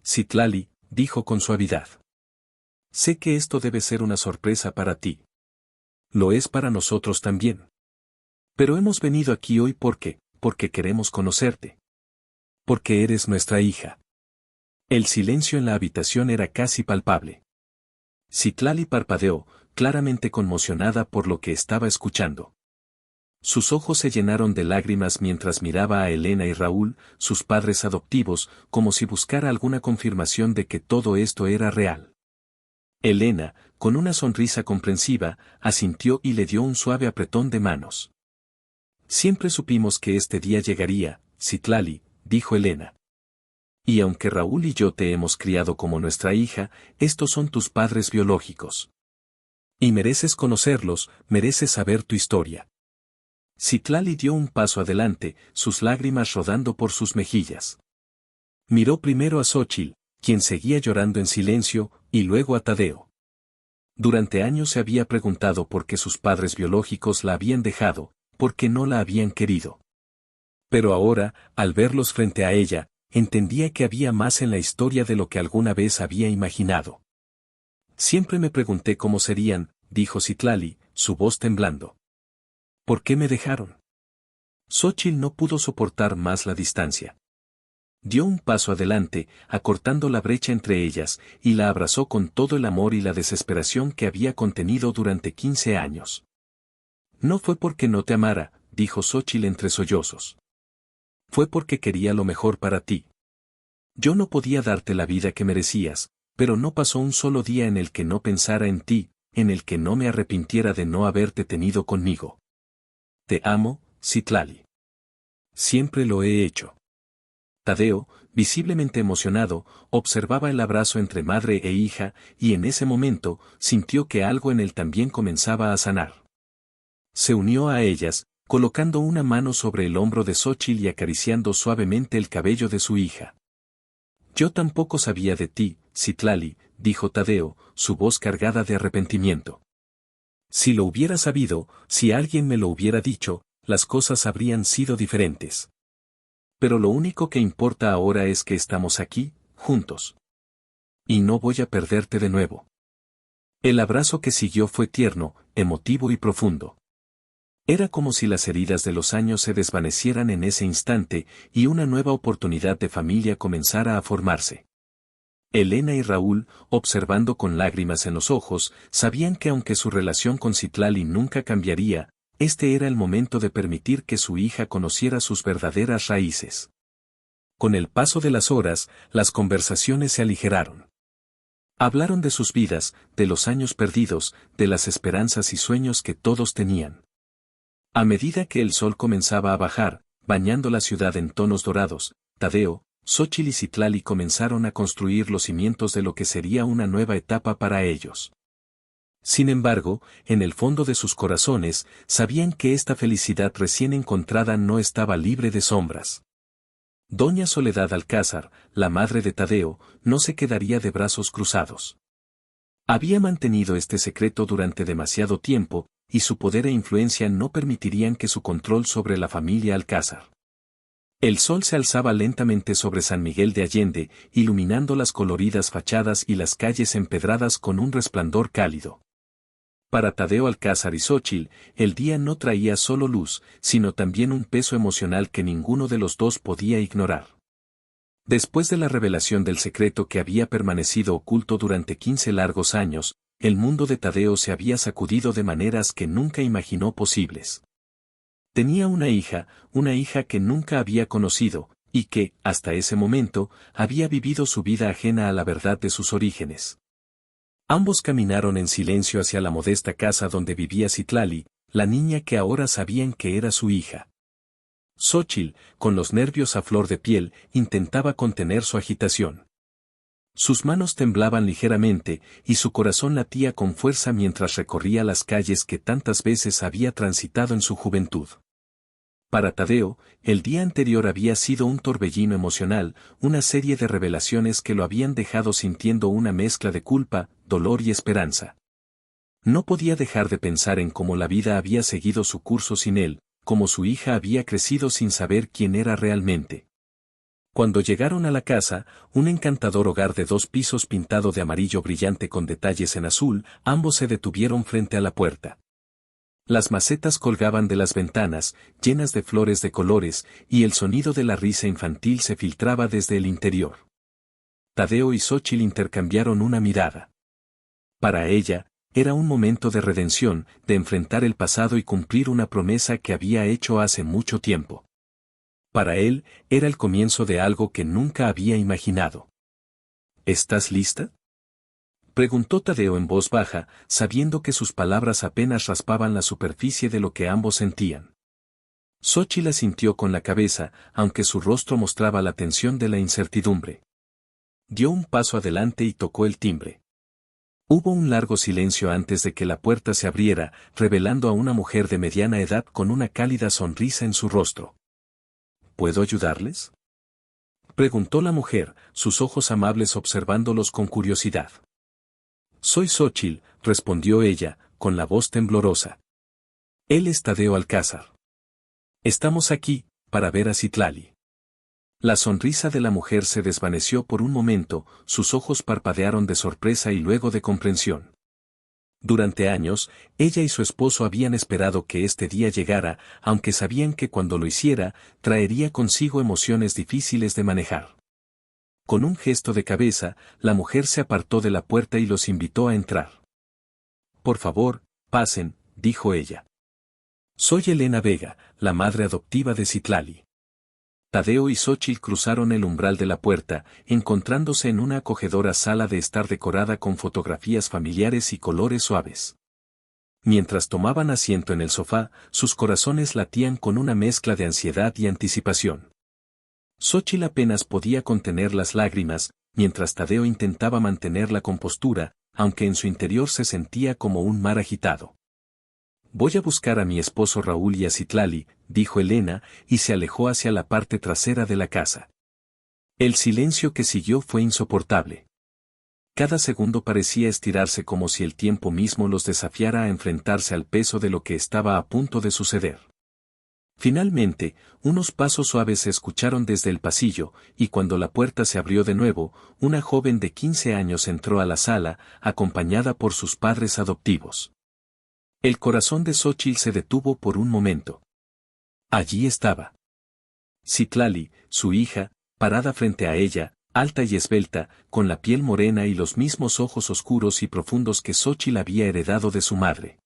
Citlali, dijo con suavidad. Sé que esto debe ser una sorpresa para ti. Lo es para nosotros también. Pero hemos venido aquí hoy porque queremos conocerte. Porque eres nuestra hija. El silencio en la habitación era casi palpable. Citlali parpadeó, claramente conmocionada por lo que estaba escuchando. Sus ojos se llenaron de lágrimas mientras miraba a Elena y Raúl, sus padres adoptivos, como si buscara alguna confirmación de que todo esto era real. Elena, con una sonrisa comprensiva, asintió y le dio un suave apretón de manos. Siempre supimos que este día llegaría, Citlali, dijo Elena. Y aunque Raúl y yo te hemos criado como nuestra hija, estos son tus padres biológicos. Y mereces conocerlos, mereces saber tu historia. Citlali dio un paso adelante, sus lágrimas rodando por sus mejillas. Miró primero a Xóchitl, quien seguía llorando en silencio, y luego a Tadeo. Durante años se había preguntado por qué sus padres biológicos la habían dejado, por qué no la habían querido. Pero ahora, al verlos frente a ella, entendía que había más en la historia de lo que alguna vez había imaginado. Siempre me pregunté cómo serían, dijo Citlali, su voz temblando. ¿Por qué me dejaron? Xóchitl no pudo soportar más la distancia. Dio un paso adelante, acortando la brecha entre ellas, y la abrazó con todo el amor y la desesperación que había contenido durante 15 años. No fue porque no te amara, dijo Xóchitl entre sollozos. Fue porque quería lo mejor para ti. Yo no podía darte la vida que merecías, pero no pasó un solo día en el que no pensara en ti, en el que no me arrepintiera de no haberte tenido conmigo. Te amo, Citlali. Siempre lo he hecho. Tadeo, visiblemente emocionado, observaba el abrazo entre madre e hija, y en ese momento, sintió que algo en él también comenzaba a sanar. Se unió a ellas, colocando una mano sobre el hombro de Xóchitl y acariciando suavemente el cabello de su hija. Yo tampoco sabía de ti, Citlali, dijo Tadeo, su voz cargada de arrepentimiento. Si lo hubiera sabido, si alguien me lo hubiera dicho, las cosas habrían sido diferentes. Pero lo único que importa ahora es que estamos aquí, juntos. Y no voy a perderte de nuevo. El abrazo que siguió fue tierno, emotivo y profundo. Era como si las heridas de los años se desvanecieran en ese instante y una nueva oportunidad de familia comenzara a formarse. Elena y Raúl, observando con lágrimas en los ojos, sabían que aunque su relación con Citlali nunca cambiaría, este era el momento de permitir que su hija conociera sus verdaderas raíces. Con el paso de las horas, las conversaciones se aligeraron. Hablaron de sus vidas, de los años perdidos, de las esperanzas y sueños que todos tenían. A medida que el sol comenzaba a bajar, bañando la ciudad en tonos dorados, Tadeo, Xóchitl y Citlali comenzaron a construir los cimientos de lo que sería una nueva etapa para ellos. Sin embargo, en el fondo de sus corazones, sabían que esta felicidad recién encontrada no estaba libre de sombras. Doña Soledad Alcázar, la madre de Tadeo, no se quedaría de brazos cruzados. Había mantenido este secreto durante demasiado tiempo, y su poder e influencia no permitirían que su control sobre la familia Alcázar. El sol se alzaba lentamente sobre San Miguel de Allende, iluminando las coloridas fachadas y las calles empedradas con un resplandor cálido. Para Tadeo Alcázar y Xóchitl, el día no traía solo luz, sino también un peso emocional que ninguno de los dos podía ignorar. Después de la revelación del secreto que había permanecido oculto durante 15 largos años, el mundo de Tadeo se había sacudido de maneras que nunca imaginó posibles. Tenía una hija que nunca había conocido, y que, hasta ese momento, había vivido su vida ajena a la verdad de sus orígenes. Ambos caminaron en silencio hacia la modesta casa donde vivía Citlali, la niña que ahora sabían que era su hija. Xóchitl, con los nervios a flor de piel, intentaba contener su agitación. Sus manos temblaban ligeramente, y su corazón latía con fuerza mientras recorría las calles que tantas veces había transitado en su juventud. Para Tadeo, el día anterior había sido un torbellino emocional, una serie de revelaciones que lo habían dejado sintiendo una mezcla de culpa, dolor y esperanza. No podía dejar de pensar en cómo la vida había seguido su curso sin él, cómo su hija había crecido sin saber quién era realmente. Cuando llegaron a la casa, un encantador hogar de 2 pisos pintado de amarillo brillante con detalles en azul, ambos se detuvieron frente a la puerta. Las macetas colgaban de las ventanas, llenas de flores de colores, y el sonido de la risa infantil se filtraba desde el interior. Tadeo y Xóchitl intercambiaron una mirada. Para ella, era un momento de redención, de enfrentar el pasado y cumplir una promesa que había hecho hace mucho tiempo. Para él, era el comienzo de algo que nunca había imaginado. ¿Estás lista?, preguntó Tadeo en voz baja, sabiendo que sus palabras apenas raspaban la superficie de lo que ambos sentían. Xóchitl asintió con la cabeza, aunque su rostro mostraba la tensión de la incertidumbre. Dio un paso adelante y tocó el timbre. Hubo un largo silencio antes de que la puerta se abriera, revelando a una mujer de mediana edad con una cálida sonrisa en su rostro. ¿Puedo ayudarles?, preguntó la mujer, sus ojos amables observándolos con curiosidad. Soy Xóchitl, respondió ella, con la voz temblorosa. Él es Tadeo Alcázar. Estamos aquí, para ver a Citlali. La sonrisa de la mujer se desvaneció por un momento, sus ojos parpadearon de sorpresa y luego de comprensión. Durante años, ella y su esposo habían esperado que este día llegara, aunque sabían que cuando lo hiciera, traería consigo emociones difíciles de manejar. Con un gesto de cabeza, la mujer se apartó de la puerta y los invitó a entrar. Por favor, pasen, dijo ella. Soy Elena Vega, la madre adoptiva de Citlali. Tadeo y Xóchitl cruzaron el umbral de la puerta, encontrándose en una acogedora sala de estar decorada con fotografías familiares y colores suaves. Mientras tomaban asiento en el sofá, sus corazones latían con una mezcla de ansiedad y anticipación. Xóchitl apenas podía contener las lágrimas, mientras Tadeo intentaba mantener la compostura, aunque en su interior se sentía como un mar agitado. Voy a buscar a mi esposo Raúl y a Citlali, dijo Elena, y se alejó hacia la parte trasera de la casa. El silencio que siguió fue insoportable. Cada segundo parecía estirarse como si el tiempo mismo los desafiara a enfrentarse al peso de lo que estaba a punto de suceder. Finalmente, unos pasos suaves se escucharon desde el pasillo, y cuando la puerta se abrió de nuevo, una joven de 15 años entró a la sala, acompañada por sus padres adoptivos. El corazón de Xóchitl se detuvo por un momento. Allí estaba Citlali, su hija, parada frente a ella, alta y esbelta, con la piel morena y los mismos ojos oscuros y profundos que Xóchitl había heredado de su madre.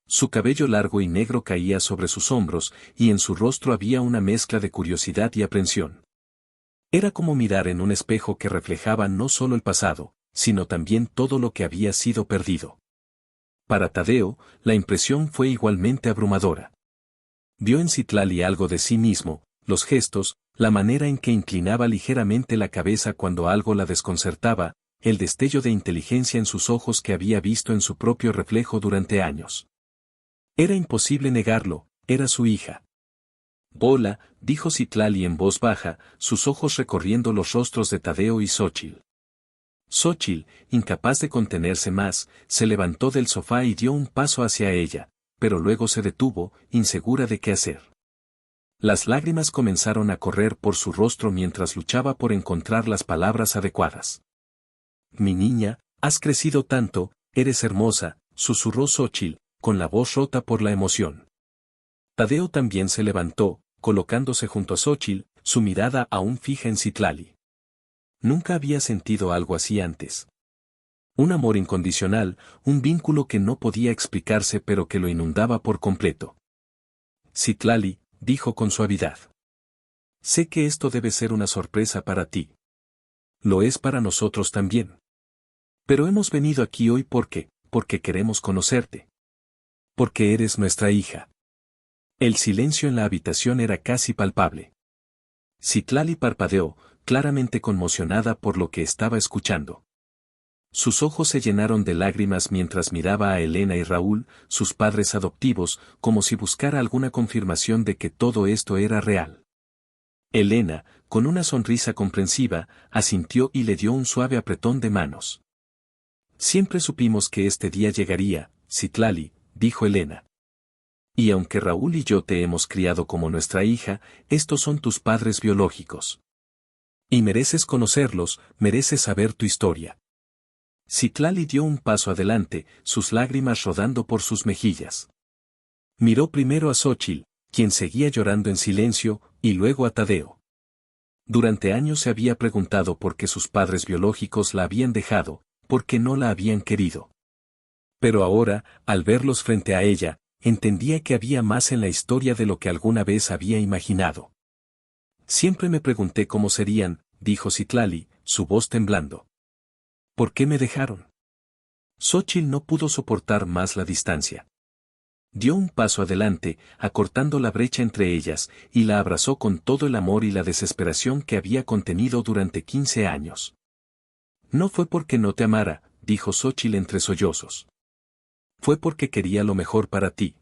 Su cabello largo y negro caía sobre sus hombros, y en su rostro había una mezcla de curiosidad y aprensión. Era como mirar en un espejo que reflejaba no solo el pasado, sino también todo lo que había sido perdido. Para Tadeo, la impresión fue igualmente abrumadora. Vio en Citlali algo de sí mismo, los gestos, la manera en que inclinaba ligeramente la cabeza cuando algo la desconcertaba, el destello de inteligencia en sus ojos que había visto en su propio reflejo durante años. Era imposible negarlo, era su hija. Hola, dijo Citlali en voz baja, sus ojos recorriendo los rostros de Tadeo y Xóchitl. Xóchitl, incapaz de contenerse más, se levantó del sofá y dio un paso hacia ella, pero luego se detuvo, insegura de qué hacer. Las lágrimas comenzaron a correr por su rostro mientras luchaba por encontrar las palabras adecuadas. Mi niña, has crecido tanto, eres hermosa, susurró Xóchitl, con la voz rota por la emoción. Tadeo también se levantó, colocándose junto a Xóchitl, su mirada aún fija en Citlali. Nunca había sentido algo así antes. Un amor incondicional, un vínculo que no podía explicarse pero que lo inundaba por completo. Citlali, dijo con suavidad. Sé que esto debe ser una sorpresa para ti. Lo es para nosotros también. Pero hemos venido aquí hoy porque queremos conocerte. Porque eres nuestra hija. El silencio en la habitación era casi palpable. Citlali parpadeó, claramente conmocionada por lo que estaba escuchando. Sus ojos se llenaron de lágrimas mientras miraba a Elena y Raúl, sus padres adoptivos, como si buscara alguna confirmación de que todo esto era real. Elena, con una sonrisa comprensiva, asintió y le dio un suave apretón de manos. Siempre supimos que este día llegaría, Citlali, dijo Elena. Y aunque Raúl y yo te hemos criado como nuestra hija, estos son tus padres biológicos. Y mereces conocerlos, mereces saber tu historia. Citlali dio un paso adelante, sus lágrimas rodando por sus mejillas. Miró primero a Xóchitl, quien seguía llorando en silencio, y luego a Tadeo. Durante años se había preguntado por qué sus padres biológicos la habían dejado, por qué no la habían querido. Pero ahora, al verlos frente a ella, entendía que había más en la historia de lo que alguna vez había imaginado. Siempre me pregunté cómo serían, dijo Citlali, su voz temblando. ¿Por qué me dejaron? Xóchitl no pudo soportar más la distancia. Dio un paso adelante, acortando la brecha entre ellas, y la abrazó con todo el amor y la desesperación que había contenido durante 15 años. No fue porque no te amara, dijo Xóchitl entre sollozos. Fue porque quería lo mejor para ti.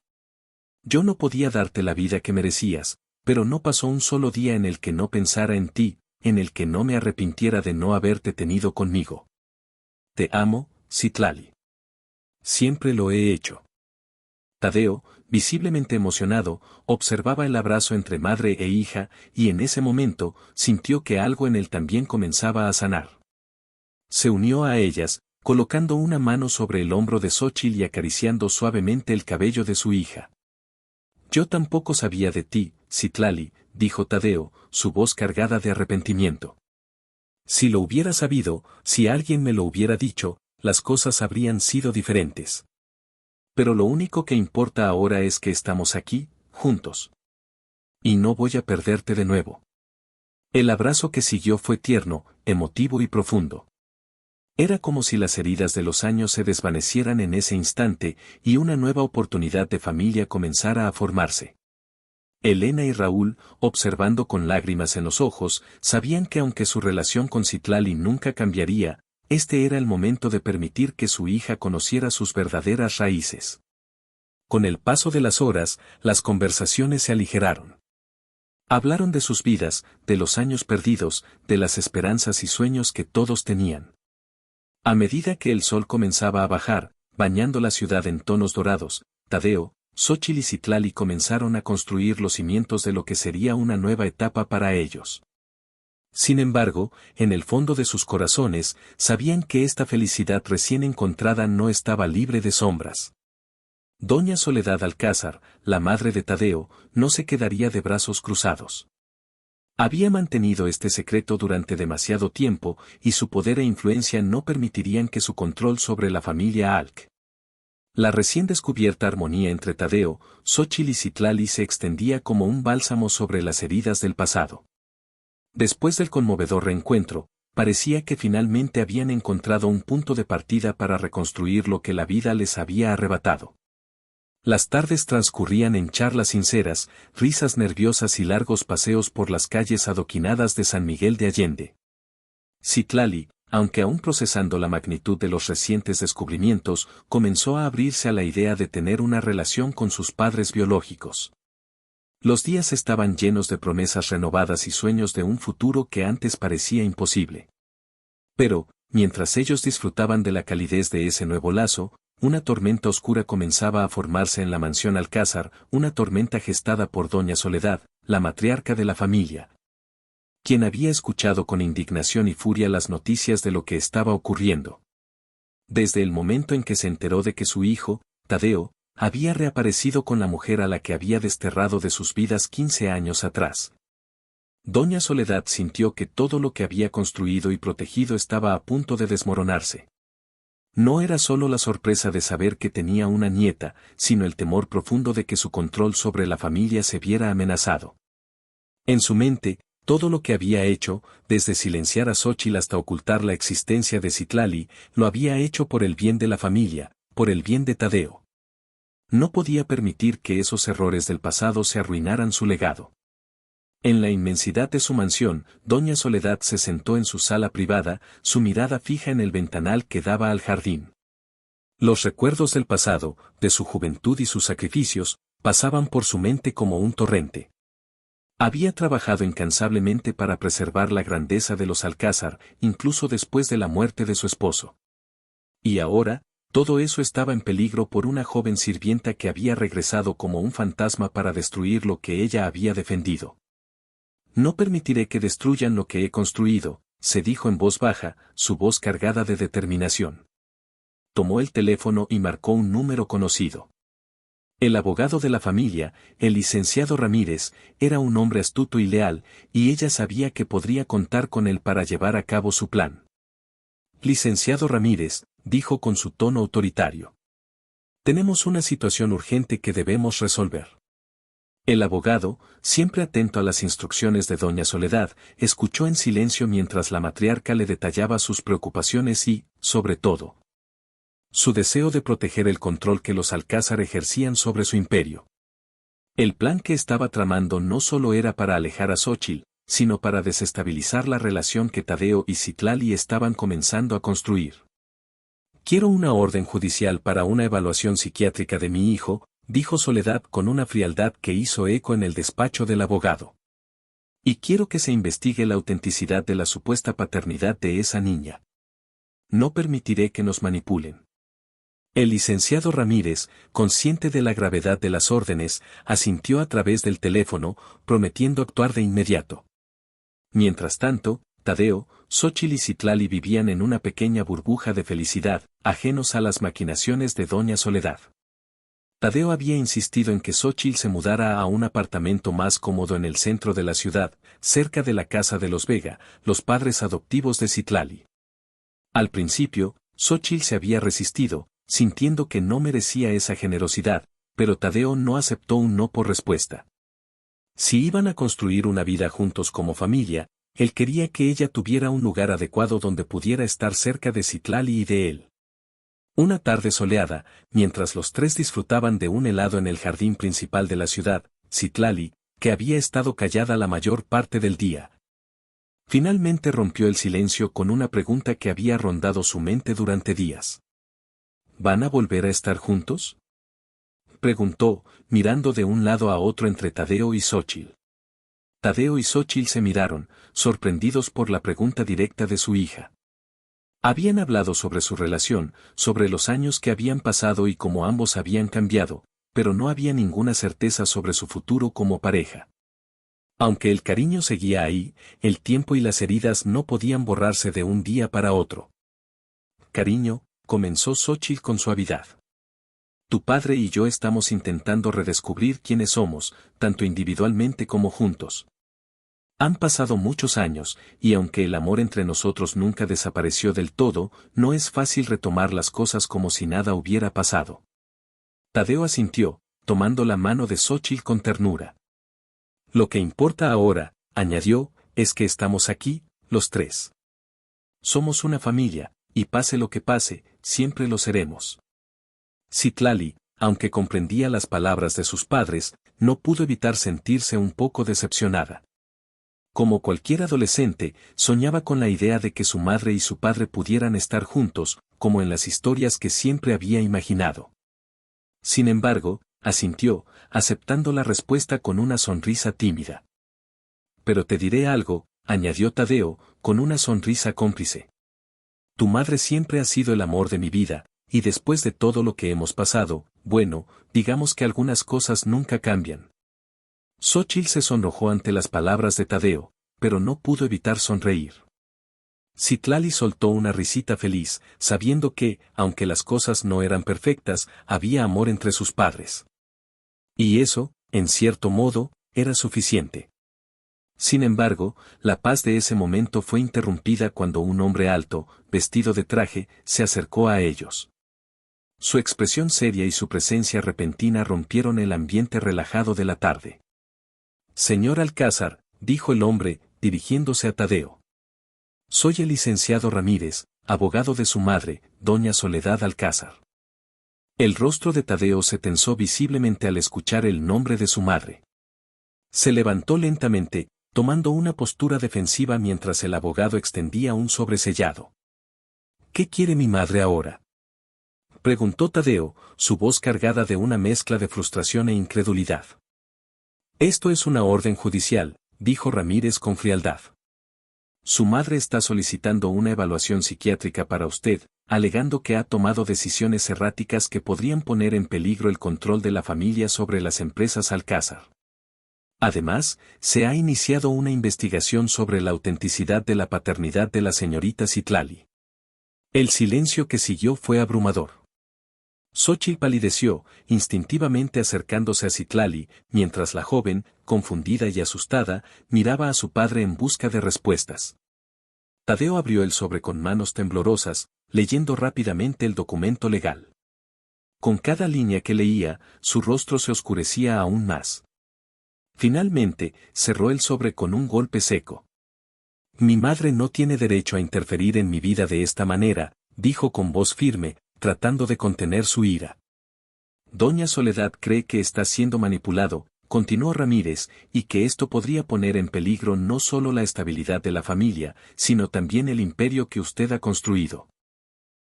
Yo no podía darte la vida que merecías, pero no pasó un solo día en el que no pensara en ti, en el que no me arrepintiera de no haberte tenido conmigo. Te amo, Citlali. Siempre lo he hecho. Tadeo, visiblemente emocionado, observaba el abrazo entre madre e hija, y en ese momento, sintió que algo en él también comenzaba a sanar. Se unió a ellas, colocando una mano sobre el hombro de Xóchitl y acariciando suavemente el cabello de su hija. Yo tampoco sabía de ti, Citlali, dijo Tadeo, su voz cargada de arrepentimiento. Si lo hubiera sabido, si alguien me lo hubiera dicho, las cosas habrían sido diferentes. Pero lo único que importa ahora es que estamos aquí, juntos. Y no voy a perderte de nuevo. El abrazo que siguió fue tierno, emotivo y profundo. Era como si las heridas de los años se desvanecieran en ese instante, y una nueva oportunidad de familia comenzara a formarse. Elena y Raúl, observando con lágrimas en los ojos, sabían que aunque su relación con Citlali nunca cambiaría, este era el momento de permitir que su hija conociera sus verdaderas raíces. Con el paso de las horas, las conversaciones se aligeraron. Hablaron de sus vidas, de los años perdidos, de las esperanzas y sueños que todos tenían. A medida que el sol comenzaba a bajar, bañando la ciudad en tonos dorados, Tadeo, Xóchitl y Citlali comenzaron a construir los cimientos de lo que sería una nueva etapa para ellos. Sin embargo, en el fondo de sus corazones, sabían que esta felicidad recién encontrada no estaba libre de sombras. Doña Soledad Alcázar, la madre de Tadeo, no se quedaría de brazos cruzados. Había mantenido este secreto durante demasiado tiempo, y su poder e influencia no permitirían que su control sobre la familia Alc. La recién descubierta armonía entre Tadeo, Xóchitl y Citlali se extendía como un bálsamo sobre las heridas del pasado. Después del conmovedor reencuentro, parecía que finalmente habían encontrado un punto de partida para reconstruir lo que la vida les había arrebatado. Las tardes transcurrían en charlas sinceras, risas nerviosas y largos paseos por las calles adoquinadas de San Miguel de Allende. Citlali, aunque aún procesando la magnitud de los recientes descubrimientos, comenzó a abrirse a la idea de tener una relación con sus padres biológicos. Los días estaban llenos de promesas renovadas y sueños de un futuro que antes parecía imposible. Pero, mientras ellos disfrutaban de la calidez de ese nuevo lazo, una tormenta oscura comenzaba a formarse en la mansión Alcázar, una tormenta gestada por Doña Soledad, la matriarca de la familia, quien había escuchado con indignación y furia las noticias de lo que estaba ocurriendo. Desde el momento en que se enteró de que su hijo, Tadeo, había reaparecido con la mujer a la que había desterrado de sus vidas 15 años atrás. Doña Soledad sintió que todo lo que había construido y protegido estaba a punto de desmoronarse. No era solo la sorpresa de saber que tenía una nieta, sino el temor profundo de que su control sobre la familia se viera amenazado. En su mente, todo lo que había hecho, desde silenciar a Xóchitl hasta ocultar la existencia de Citlali, lo había hecho por el bien de la familia, por el bien de Tadeo. No podía permitir que esos errores del pasado se arruinaran su legado. En la inmensidad de su mansión, doña Soledad se sentó en su sala privada, su mirada fija en el ventanal que daba al jardín. Los recuerdos del pasado, de su juventud y sus sacrificios, pasaban por su mente como un torrente. Había trabajado incansablemente para preservar la grandeza de los Alcázar, incluso después de la muerte de su esposo. Y ahora, todo eso estaba en peligro por una joven sirvienta que había regresado como un fantasma para destruir lo que ella había defendido. No permitiré que destruyan lo que he construido, se dijo en voz baja, su voz cargada de determinación. Tomó el teléfono y marcó un número conocido. El abogado de la familia, el licenciado Ramírez, era un hombre astuto y leal, y ella sabía que podría contar con él para llevar a cabo su plan. Licenciado Ramírez, dijo con su tono autoritario. Tenemos una situación urgente que debemos resolver. El abogado, siempre atento a las instrucciones de doña Soledad, escuchó en silencio mientras la matriarca le detallaba sus preocupaciones y, sobre todo, su deseo de proteger el control que los Alcázar ejercían sobre su imperio. El plan que estaba tramando no solo era para alejar a Xóchitl, sino para desestabilizar la relación que Tadeo y Citlali estaban comenzando a construir. Quiero una orden judicial para una evaluación psiquiátrica de mi hijo, dijo Soledad con una frialdad que hizo eco en el despacho del abogado. Y quiero que se investigue la autenticidad de la supuesta paternidad de esa niña. No permitiré que nos manipulen. El licenciado Ramírez, consciente de la gravedad de las órdenes, asintió a través del teléfono, prometiendo actuar de inmediato. Mientras tanto, Tadeo, Xóchitl y Citlali vivían en una pequeña burbuja de felicidad, ajenos a las maquinaciones de doña Soledad. Tadeo había insistido en que Xóchitl se mudara a un apartamento más cómodo en el centro de la ciudad, cerca de la casa de los Vega, los padres adoptivos de Citlali. Al principio, Xóchitl se había resistido, sintiendo que no merecía esa generosidad, pero Tadeo no aceptó un no por respuesta. Si iban a construir una vida juntos como familia, él quería que ella tuviera un lugar adecuado donde pudiera estar cerca de Citlali y de él. Una tarde soleada, mientras los tres disfrutaban de un helado en el jardín principal de la ciudad, Citlali, que había estado callada la mayor parte del día, finalmente rompió el silencio con una pregunta que había rondado su mente durante días. ¿Van a volver a estar juntos?, preguntó, mirando de un lado a otro entre Tadeo y Xóchitl. Tadeo y Xóchitl se miraron, sorprendidos por la pregunta directa de su hija. Habían hablado sobre su relación, sobre los años que habían pasado y cómo ambos habían cambiado, pero no había ninguna certeza sobre su futuro como pareja. Aunque el cariño seguía ahí, el tiempo y las heridas no podían borrarse de un día para otro. Cariño, comenzó Xóchitl con suavidad. Tu padre y yo estamos intentando redescubrir quiénes somos, tanto individualmente como juntos. Han pasado muchos años, y aunque el amor entre nosotros nunca desapareció del todo, no es fácil retomar las cosas como si nada hubiera pasado. Tadeo asintió, tomando la mano de Xóchitl con ternura. Lo que importa ahora, añadió, es que estamos aquí, los tres. Somos una familia, y pase lo que pase, siempre lo seremos. Citlali, aunque comprendía las palabras de sus padres, no pudo evitar sentirse un poco decepcionada. Como cualquier adolescente, soñaba con la idea de que su madre y su padre pudieran estar juntos, como en las historias que siempre había imaginado. Sin embargo, asintió, aceptando la respuesta con una sonrisa tímida. Pero te diré algo, añadió Tadeo, con una sonrisa cómplice. Tu madre siempre ha sido el amor de mi vida, y después de todo lo que hemos pasado, bueno, digamos que algunas cosas nunca cambian. Xóchitl se sonrojó ante las palabras de Tadeo, pero no pudo evitar sonreír. Citlali soltó una risita feliz, sabiendo que, aunque las cosas no eran perfectas, había amor entre sus padres. Y eso, en cierto modo, era suficiente. Sin embargo, la paz de ese momento fue interrumpida cuando un hombre alto, vestido de traje, se acercó a ellos. Su expresión seria y su presencia repentina rompieron el ambiente relajado de la tarde. Señor Alcázar, dijo el hombre, dirigiéndose a Tadeo. Soy el licenciado Ramírez, abogado de su madre, doña Soledad Alcázar. El rostro de Tadeo se tensó visiblemente al escuchar el nombre de su madre. Se levantó lentamente, tomando una postura defensiva mientras el abogado extendía un sobresellado. ¿Qué quiere mi madre ahora?, preguntó Tadeo, su voz cargada de una mezcla de frustración e incredulidad. Esto es una orden judicial, dijo Ramírez con frialdad. Su madre está solicitando una evaluación psiquiátrica para usted, alegando que ha tomado decisiones erráticas que podrían poner en peligro el control de la familia sobre las empresas Alcázar. Además, se ha iniciado una investigación sobre la autenticidad de la paternidad de la señorita Citlali. El silencio que siguió fue abrumador. Xóchitl palideció, instintivamente acercándose a Citlali, mientras la joven, confundida y asustada, miraba a su padre en busca de respuestas. Tadeo abrió el sobre con manos temblorosas, leyendo rápidamente el documento legal. Con cada línea que leía, su rostro se oscurecía aún más. Finalmente, cerró el sobre con un golpe seco. Mi madre no tiene derecho a interferir en mi vida de esta manera, dijo con voz firme, tratando de contener su ira. Doña Soledad cree que está siendo manipulado, continuó Ramírez, y que esto podría poner en peligro no solo la estabilidad de la familia, sino también el imperio que usted ha construido.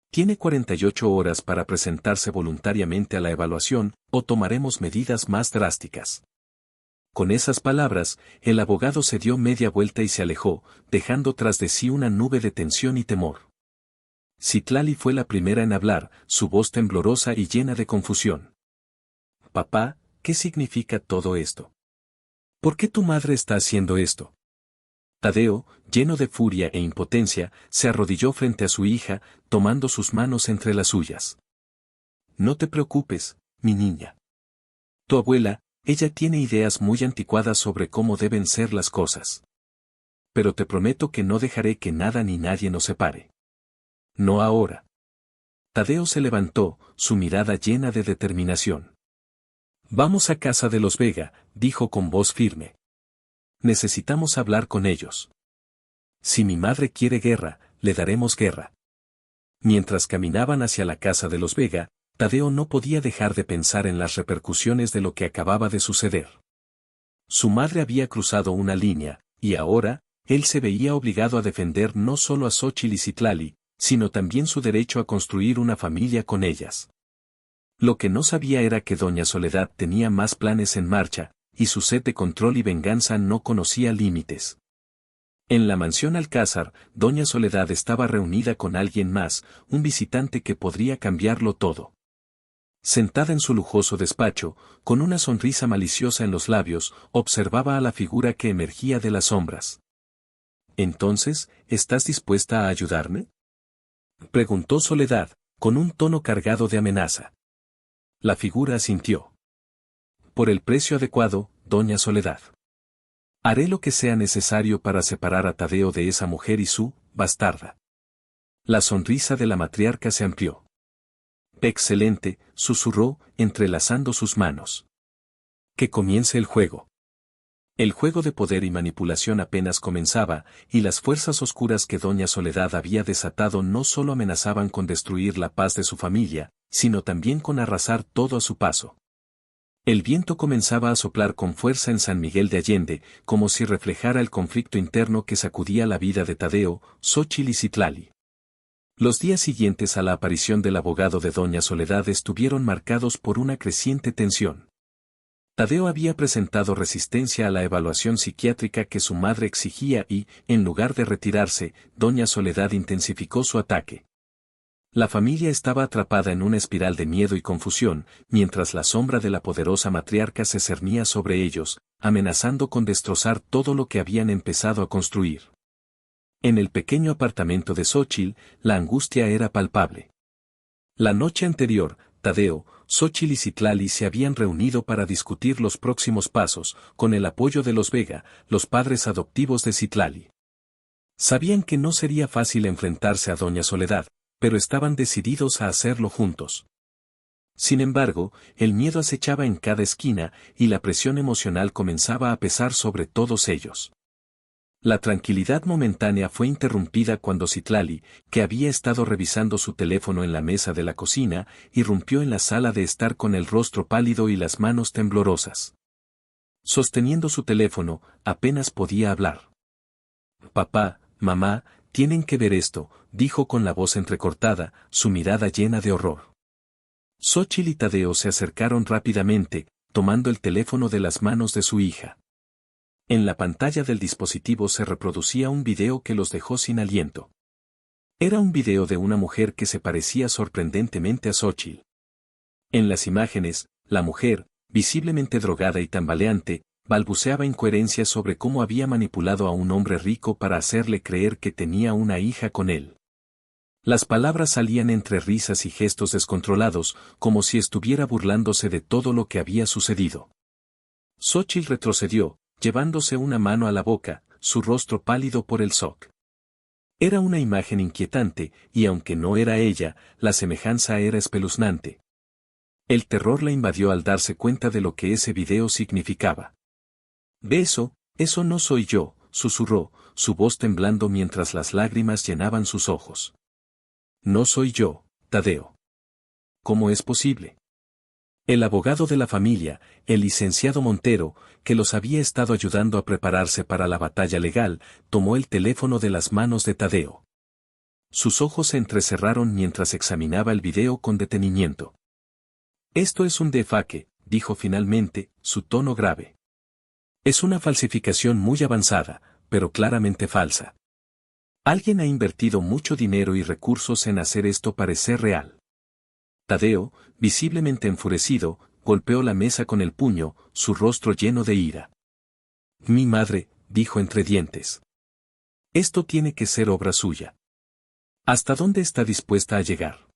Tiene 48 horas para presentarse voluntariamente a la evaluación, o tomaremos medidas más drásticas. Con esas palabras, el abogado se dio media vuelta y se alejó, dejando tras de sí una nube de tensión y temor. Citlali fue la primera en hablar, su voz temblorosa y llena de confusión. Papá, ¿qué significa todo esto? ¿Por qué tu madre está haciendo esto? Tadeo, lleno de furia e impotencia, se arrodilló frente a su hija, tomando sus manos entre las suyas. No te preocupes, mi niña. Tu abuela, ella tiene ideas muy anticuadas sobre cómo deben ser las cosas. Pero te prometo que no dejaré que nada ni nadie nos separe. No ahora. Tadeo se levantó, su mirada llena de determinación. Vamos a casa de los Vega, dijo con voz firme. Necesitamos hablar con ellos. Si mi madre quiere guerra, le daremos guerra. Mientras caminaban hacia la casa de los Vega, Tadeo no podía dejar de pensar en las repercusiones de lo que acababa de suceder. Su madre había cruzado una línea, y ahora, él se veía obligado a defender no solo a Xóchitl y Citlali, sino también su derecho a construir una familia con ellas. Lo que no sabía era que doña Soledad tenía más planes en marcha, y su sed de control y venganza no conocía límites. En la mansión Alcázar, doña Soledad estaba reunida con alguien más, un visitante que podría cambiarlo todo. Sentada en su lujoso despacho, con una sonrisa maliciosa en los labios, observaba a la figura que emergía de las sombras. «Entonces, ¿estás dispuesta a ayudarme?», preguntó Soledad, con un tono cargado de amenaza. La figura asintió. Por el precio adecuado, doña Soledad. Haré lo que sea necesario para separar a Tadeo de esa mujer y su bastarda. La sonrisa de la matriarca se amplió. Excelente, susurró, entrelazando sus manos. Que comience el juego. El juego de poder y manipulación apenas comenzaba, y las fuerzas oscuras que doña Soledad había desatado no solo amenazaban con destruir la paz de su familia, sino también con arrasar todo a su paso. El viento comenzaba a soplar con fuerza en San Miguel de Allende, como si reflejara el conflicto interno que sacudía la vida de Tadeo, Xóchitl y Citlali. Los días siguientes a la aparición del abogado de doña Soledad estuvieron marcados por una creciente tensión. Tadeo había presentado resistencia a la evaluación psiquiátrica que su madre exigía y, en lugar de retirarse, doña Soledad intensificó su ataque. La familia estaba atrapada en una espiral de miedo y confusión, mientras la sombra de la poderosa matriarca se cernía sobre ellos, amenazando con destrozar todo lo que habían empezado a construir. En el pequeño apartamento de Xóchitl, la angustia era palpable. La noche anterior, Tadeo, Xóchitl y Citlali se habían reunido para discutir los próximos pasos, con el apoyo de los Vega, los padres adoptivos de Citlali. Sabían que no sería fácil enfrentarse a doña Soledad, pero estaban decididos a hacerlo juntos. Sin embargo, el miedo acechaba en cada esquina y la presión emocional comenzaba a pesar sobre todos ellos. La tranquilidad momentánea fue interrumpida cuando Citlali, que había estado revisando su teléfono en la mesa de la cocina, irrumpió en la sala de estar con el rostro pálido y las manos temblorosas. Sosteniendo su teléfono, apenas podía hablar. «Papá, mamá, tienen que ver esto», dijo con la voz entrecortada, su mirada llena de horror. Xóchitl y Tadeo se acercaron rápidamente, tomando el teléfono de las manos de su hija. En la pantalla del dispositivo se reproducía un video que los dejó sin aliento. Era un video de una mujer que se parecía sorprendentemente a Xóchitl. En las imágenes, la mujer, visiblemente drogada y tambaleante, balbuceaba incoherencias sobre cómo había manipulado a un hombre rico para hacerle creer que tenía una hija con él. Las palabras salían entre risas y gestos descontrolados, como si estuviera burlándose de todo lo que había sucedido. Xóchitl retrocedió, llevándose una mano a la boca, su rostro pálido por el shock. Era una imagen inquietante, y aunque no era ella, la semejanza era espeluznante. El terror la invadió al darse cuenta de lo que ese video significaba. «¿Ve eso? Eso no soy yo», susurró, su voz temblando mientras las lágrimas llenaban sus ojos. «No soy yo, Tadeo». «¿Cómo es posible?». El abogado de la familia, el licenciado Montero, que los había estado ayudando a prepararse para la batalla legal, tomó el teléfono de las manos de Tadeo. Sus ojos se entrecerraron mientras examinaba el video con detenimiento. «Esto es un defake», dijo finalmente, su tono grave. «Es una falsificación muy avanzada, pero claramente falsa. Alguien ha invertido mucho dinero y recursos en hacer esto parecer real». Tadeo, visiblemente enfurecido, golpeó la mesa con el puño, su rostro lleno de ira. «Mi madre», dijo entre dientes. «Esto tiene que ser obra suya. ¿Hasta dónde está dispuesta a llegar?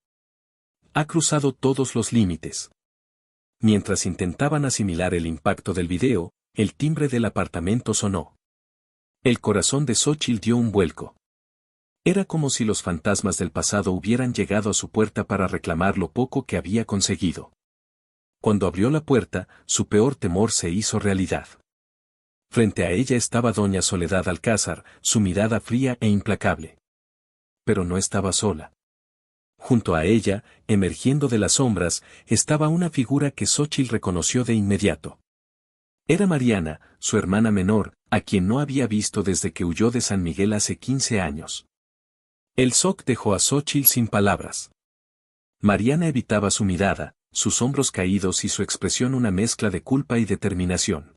Ha cruzado todos los límites». Mientras intentaban asimilar el impacto del video, el timbre del apartamento sonó. El corazón de Xóchitl dio un vuelco. Era como si los fantasmas del pasado hubieran llegado a su puerta para reclamar lo poco que había conseguido. Cuando abrió la puerta, su peor temor se hizo realidad. Frente a ella estaba doña Soledad Alcázar, su mirada fría e implacable. Pero no estaba sola. Junto a ella, emergiendo de las sombras, estaba una figura que Xóchitl reconoció de inmediato. Era Mariana, su hermana menor, a quien no había visto desde que huyó de San Miguel hace 15 años. El shock dejó a Xóchitl sin palabras. Mariana evitaba su mirada, sus hombros caídos y su expresión una mezcla de culpa y determinación.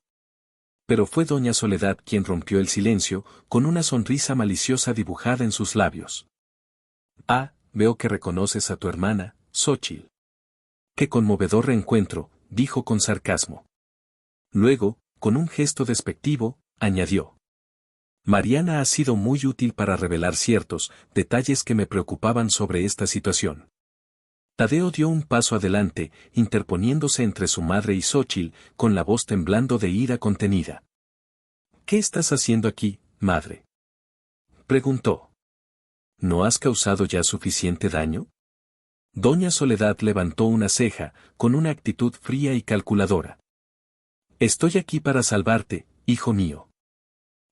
Pero fue doña Soledad quien rompió el silencio, con una sonrisa maliciosa dibujada en sus labios. «Ah, veo que reconoces a tu hermana, Xóchitl». «Qué conmovedor reencuentro», dijo con sarcasmo. Luego, con un gesto despectivo, añadió. «Mariana ha sido muy útil para revelar ciertos detalles que me preocupaban sobre esta situación». Tadeo dio un paso adelante, interponiéndose entre su madre y Xóchitl, con la voz temblando de ira contenida. «¿Qué estás haciendo aquí, madre?», preguntó. «¿No has causado ya suficiente daño?». Doña Soledad levantó una ceja, con una actitud fría y calculadora. «Estoy aquí para salvarte, hijo mío.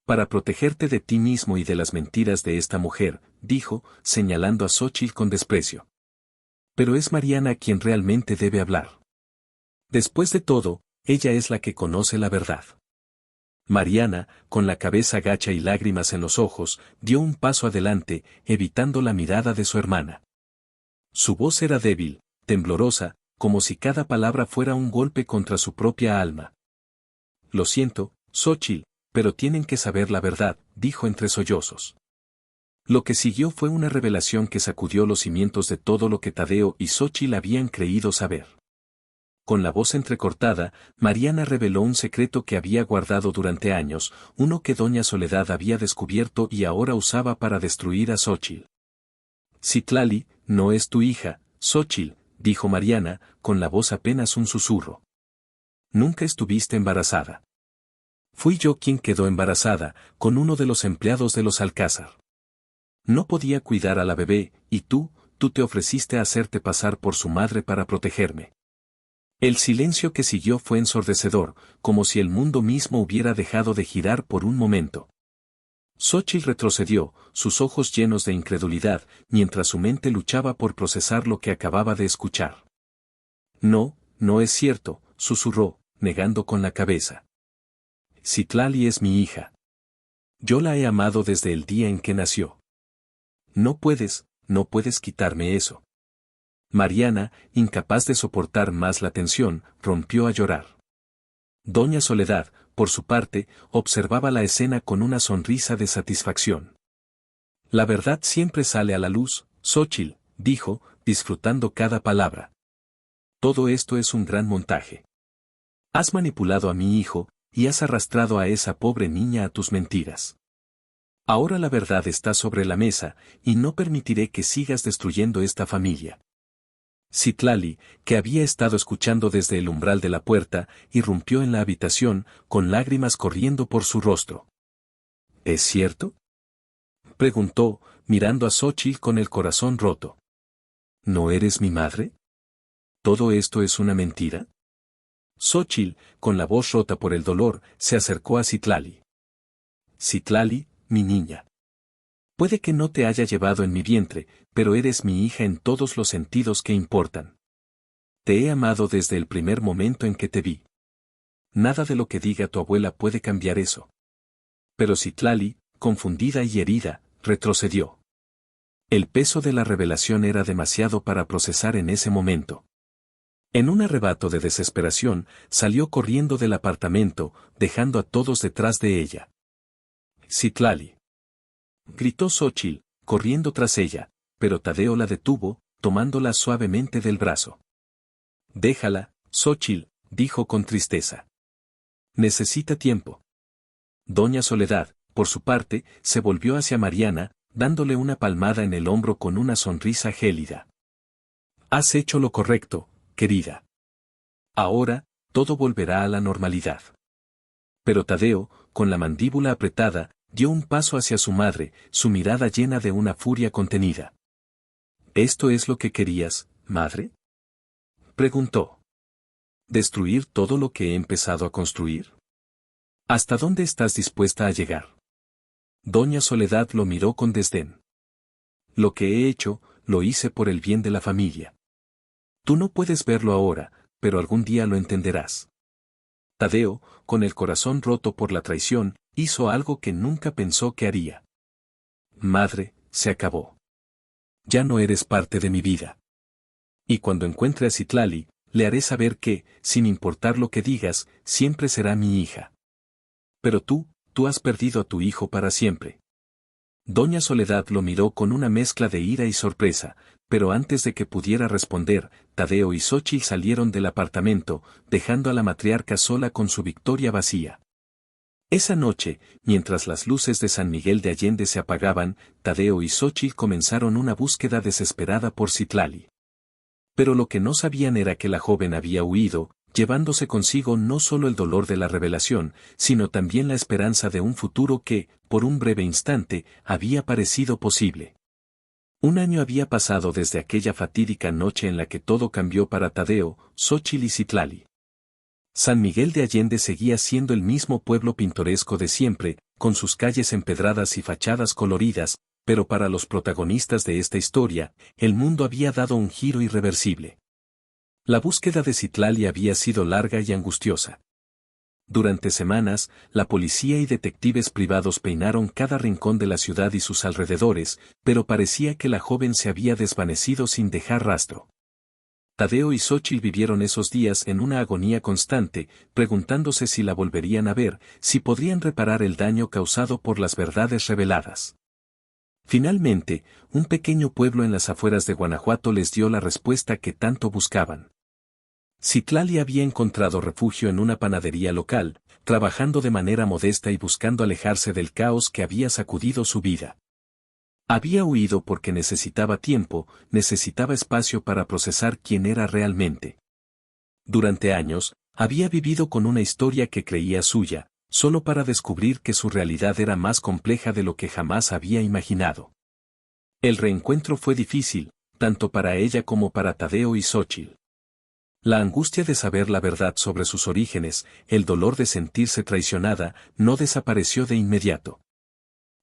Para protegerte de ti mismo y de las mentiras de esta mujer», dijo, señalando a Xóchitl con desprecio. «Pero es Mariana quien realmente debe hablar. Después de todo, ella es la que conoce la verdad». Mariana, con la cabeza gacha y lágrimas en los ojos, dio un paso adelante, evitando la mirada de su hermana. Su voz era débil, temblorosa, como si cada palabra fuera un golpe contra su propia alma. «Lo siento, Xóchitl, pero tienen que saber la verdad», dijo entre sollozos. Lo que siguió fue una revelación que sacudió los cimientos de todo lo que Tadeo y Xóchitl habían creído saber. Con la voz entrecortada, Mariana reveló un secreto que había guardado durante años, uno que doña Soledad había descubierto y ahora usaba para destruir a Xóchitl. «Citlali, no es tu hija, Xóchitl», dijo Mariana, con la voz apenas un susurro. Nunca estuviste embarazada. Fui yo quien quedó embarazada, con uno de los empleados de los Alcázar. No podía cuidar a la bebé, y tú te ofreciste a hacerte pasar por su madre para protegerme. El silencio que siguió fue ensordecedor, como si el mundo mismo hubiera dejado de girar por un momento. Xóchitl retrocedió, sus ojos llenos de incredulidad, mientras su mente luchaba por procesar lo que acababa de escuchar. No, no es cierto, susurró, negando con la cabeza. Citlali es mi hija. Yo la he amado desde el día en que nació. No puedes quitarme eso. Mariana, incapaz de soportar más la tensión, rompió a llorar. Doña Soledad, por su parte, observaba la escena con una sonrisa de satisfacción. La verdad siempre sale a la luz, Xóchitl, dijo, disfrutando cada palabra. Todo esto es un gran montaje. Has manipulado a mi hijo, y has arrastrado a esa pobre niña a tus mentiras. Ahora la verdad está sobre la mesa, y no permitiré que sigas destruyendo esta familia. Citlali, que había estado escuchando desde el umbral de la puerta, irrumpió en la habitación, con lágrimas corriendo por su rostro. ¿Es cierto?, preguntó, mirando a Xóchitl con el corazón roto. ¿No eres mi madre? ¿Todo esto es una mentira? Xóchitl, con la voz rota por el dolor, se acercó a Citlali. Citlali, mi niña. Puede que no te haya llevado en mi vientre, pero eres mi hija en todos los sentidos que importan. Te he amado desde el primer momento en que te vi. Nada de lo que diga tu abuela puede cambiar eso. Pero Citlali, confundida y herida, retrocedió. El peso de la revelación era demasiado para procesar en ese momento. En un arrebato de desesperación, salió corriendo del apartamento, dejando a todos detrás de ella. Citlali, gritó Xóchitl, corriendo tras ella, pero Tadeo la detuvo, tomándola suavemente del brazo. Déjala, Xóchitl, dijo con tristeza. Necesita tiempo. Doña Soledad, por su parte, se volvió hacia Mariana, dándole una palmada en el hombro con una sonrisa gélida. Has hecho lo correcto, querida. Ahora, todo volverá a la normalidad. Pero Tadeo, con la mandíbula apretada, dio un paso hacia su madre, su mirada llena de una furia contenida. ¿Esto es lo que querías, madre?, preguntó. ¿Destruir todo lo que he empezado a construir? ¿Hasta dónde estás dispuesta a llegar? Doña Soledad lo miró con desdén. Lo que he hecho, lo hice por el bien de la familia. Tú no puedes verlo ahora, pero algún día lo entenderás. Tadeo, con el corazón roto por la traición, hizo algo que nunca pensó que haría. Madre, se acabó. Ya no eres parte de mi vida. Y cuando encuentre a Citlali, le haré saber que, sin importar lo que digas, siempre será mi hija. Pero tú has perdido a tu hijo para siempre. Doña Soledad lo miró con una mezcla de ira y sorpresa, pero antes de que pudiera responder, Tadeo y Xóchitl salieron del apartamento, dejando a la matriarca sola con su victoria vacía. Esa noche, mientras las luces de San Miguel de Allende se apagaban, Tadeo y Xóchitl comenzaron una búsqueda desesperada por Citlali. Pero lo que no sabían era que la joven había huido, llevándose consigo no solo el dolor de la revelación, sino también la esperanza de un futuro que, por un breve instante, había parecido posible. Un año había pasado desde aquella fatídica noche en la que todo cambió para Tadeo, Xóchitl y Citlali. San Miguel de Allende seguía siendo el mismo pueblo pintoresco de siempre, con sus calles empedradas y fachadas coloridas, pero para los protagonistas de esta historia, el mundo había dado un giro irreversible. La búsqueda de Citlali había sido larga y angustiosa. Durante semanas, la policía y detectives privados peinaron cada rincón de la ciudad y sus alrededores, pero parecía que la joven se había desvanecido sin dejar rastro. Tadeo y Xóchitl vivieron esos días en una agonía constante, preguntándose si la volverían a ver, si podrían reparar el daño causado por las verdades reveladas. Finalmente, un pequeño pueblo en las afueras de Guanajuato les dio la respuesta que tanto buscaban. Citlali había encontrado refugio en una panadería local, trabajando de manera modesta y buscando alejarse del caos que había sacudido su vida. Había huido porque necesitaba tiempo, necesitaba espacio para procesar quién era realmente. Durante años, había vivido con una historia que creía suya, solo para descubrir que su realidad era más compleja de lo que jamás había imaginado. El reencuentro fue difícil, tanto para ella como para Tadeo y Xóchitl. La angustia de saber la verdad sobre sus orígenes, el dolor de sentirse traicionada, no desapareció de inmediato.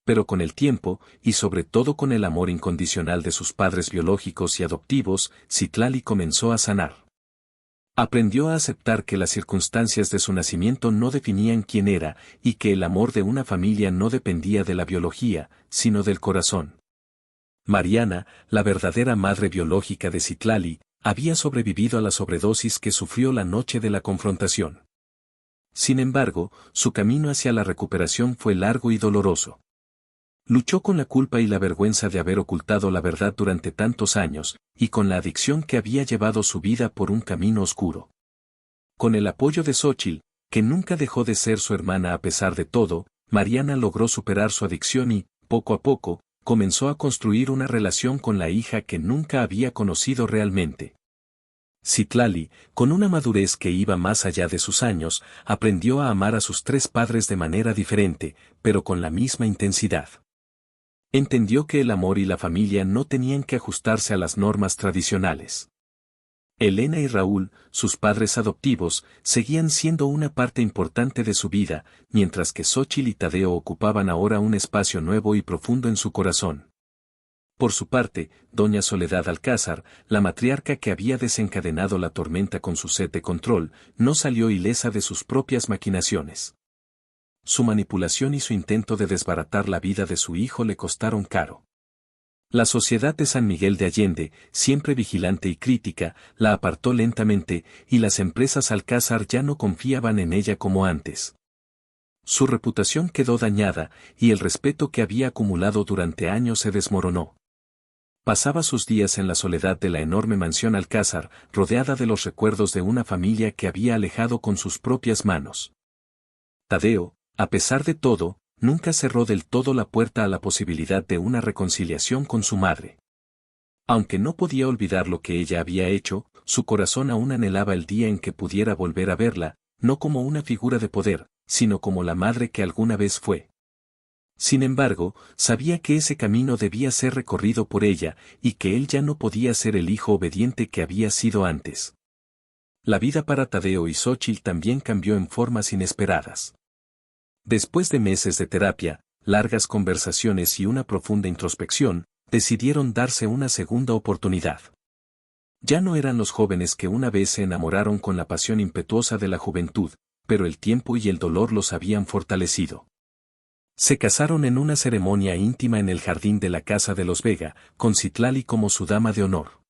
Pero con el tiempo, y sobre todo con el amor incondicional de sus padres biológicos y adoptivos, Citlali comenzó a sanar. Aprendió a aceptar que las circunstancias de su nacimiento no definían quién era, y que el amor de una familia no dependía de la biología, sino del corazón. Mariana, la verdadera madre biológica de Citlali, había sobrevivido a la sobredosis que sufrió la noche de la confrontación. Sin embargo, su camino hacia la recuperación fue largo y doloroso. Luchó con la culpa y la vergüenza de haber ocultado la verdad durante tantos años, y con la adicción que había llevado su vida por un camino oscuro. Con el apoyo de Xóchitl, que nunca dejó de ser su hermana a pesar de todo, Mariana logró superar su adicción y, poco a poco, comenzó a construir una relación con la hija que nunca había conocido realmente. Citlali, con una madurez que iba más allá de sus años, aprendió a amar a sus tres padres de manera diferente, pero con la misma intensidad. Entendió que el amor y la familia no tenían que ajustarse a las normas tradicionales. Elena y Raúl, sus padres adoptivos, seguían siendo una parte importante de su vida, mientras que Xóchitl y Tadeo ocupaban ahora un espacio nuevo y profundo en su corazón. Por su parte, doña Soledad Alcázar, la matriarca que había desencadenado la tormenta con su sed de control, no salió ilesa de sus propias maquinaciones. Su manipulación y su intento de desbaratar la vida de su hijo le costaron caro. La sociedad de San Miguel de Allende, siempre vigilante y crítica, la apartó lentamente, y las empresas Alcázar ya no confiaban en ella como antes. Su reputación quedó dañada, y el respeto que había acumulado durante años se desmoronó. Pasaba sus días en la soledad de la enorme mansión Alcázar, rodeada de los recuerdos de una familia que había alejado con sus propias manos. Tadeo, a pesar de todo, nunca cerró del todo la puerta a la posibilidad de una reconciliación con su madre. Aunque no podía olvidar lo que ella había hecho, su corazón aún anhelaba el día en que pudiera volver a verla, no como una figura de poder, sino como la madre que alguna vez fue. Sin embargo, sabía que ese camino debía ser recorrido por ella, y que él ya no podía ser el hijo obediente que había sido antes. La vida para Tadeo y Xóchitl también cambió en formas inesperadas. Después de meses de terapia, largas conversaciones y una profunda introspección, decidieron darse una segunda oportunidad. Ya no eran los jóvenes que una vez se enamoraron con la pasión impetuosa de la juventud, pero el tiempo y el dolor los habían fortalecido. Se casaron en una ceremonia íntima en el jardín de la casa de los Vega, con Citlali como su dama de honor.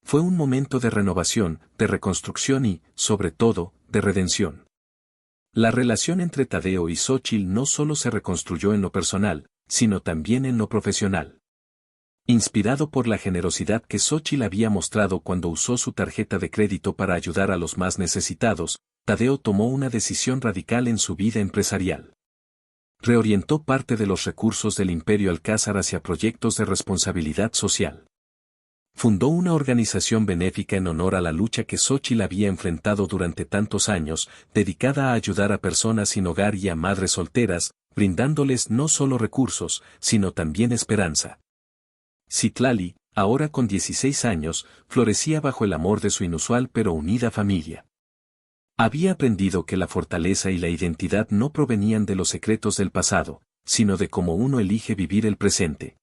Fue un momento de renovación, de reconstrucción y, sobre todo, de redención. La relación entre Tadeo y Xóchitl no solo se reconstruyó en lo personal, sino también en lo profesional. Inspirado por la generosidad que Xóchitl había mostrado cuando usó su tarjeta de crédito para ayudar a los más necesitados, Tadeo tomó una decisión radical en su vida empresarial. Reorientó parte de los recursos del Imperio Alcázar hacia proyectos de responsabilidad social. Fundó una organización benéfica en honor a la lucha que Xóchitl había enfrentado durante tantos años, dedicada a ayudar a personas sin hogar y a madres solteras, brindándoles no solo recursos, sino también esperanza. Citlali, ahora con 16 años, florecía bajo el amor de su inusual pero unida familia. Había aprendido que la fortaleza y la identidad no provenían de los secretos del pasado, sino de cómo uno elige vivir el presente.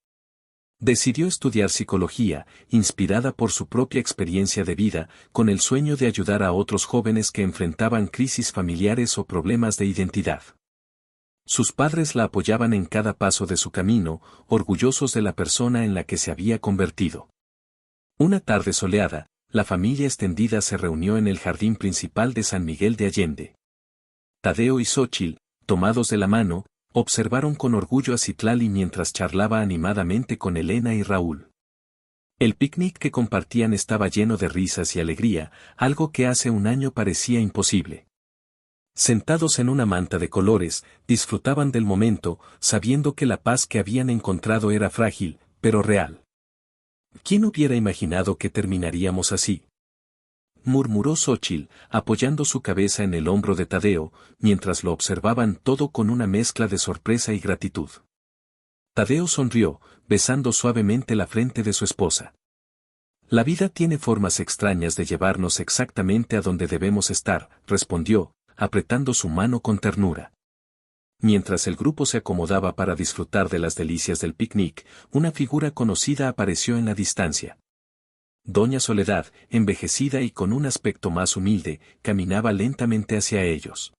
Decidió estudiar psicología, inspirada por su propia experiencia de vida, con el sueño de ayudar a otros jóvenes que enfrentaban crisis familiares o problemas de identidad. Sus padres la apoyaban en cada paso de su camino, orgullosos de la persona en la que se había convertido. Una tarde soleada, la familia extendida se reunió en el jardín principal de San Miguel de Allende. Tadeo y Xóchitl, tomados de la mano, observaron con orgullo a Citlali mientras charlaba animadamente con Elena y Raúl. El picnic que compartían estaba lleno de risas y alegría, algo que hace un año parecía imposible. Sentados en una manta de colores, disfrutaban del momento, sabiendo que la paz que habían encontrado era frágil, pero real. ¿Quién hubiera imaginado que terminaríamos así?, murmuró Xóchitl, apoyando su cabeza en el hombro de Tadeo, mientras lo observaban todo con una mezcla de sorpresa y gratitud. Tadeo sonrió, besando suavemente la frente de su esposa. La vida tiene formas extrañas de llevarnos exactamente a donde debemos estar, respondió, apretando su mano con ternura. Mientras el grupo se acomodaba para disfrutar de las delicias del picnic, una figura conocida apareció en la distancia. Doña Soledad, envejecida y con un aspecto más humilde, caminaba lentamente hacia ellos.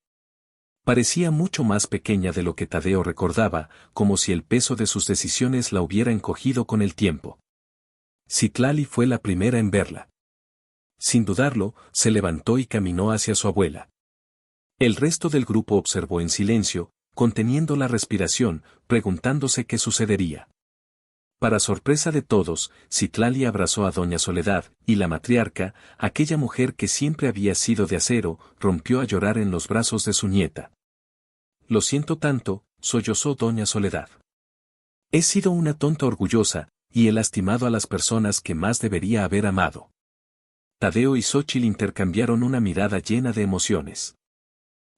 Parecía mucho más pequeña de lo que Tadeo recordaba, como si el peso de sus decisiones la hubiera encogido con el tiempo. Citlali fue la primera en verla. Sin dudarlo, se levantó y caminó hacia su abuela. El resto del grupo observó en silencio, conteniendo la respiración, preguntándose qué sucedería. Para sorpresa de todos, Citlali abrazó a Doña Soledad, y la matriarca, aquella mujer que siempre había sido de acero, rompió a llorar en los brazos de su nieta. Lo siento tanto, sollozó Doña Soledad. He sido una tonta orgullosa, y he lastimado a las personas que más debería haber amado. Tadeo y Xóchitl intercambiaron una mirada llena de emociones.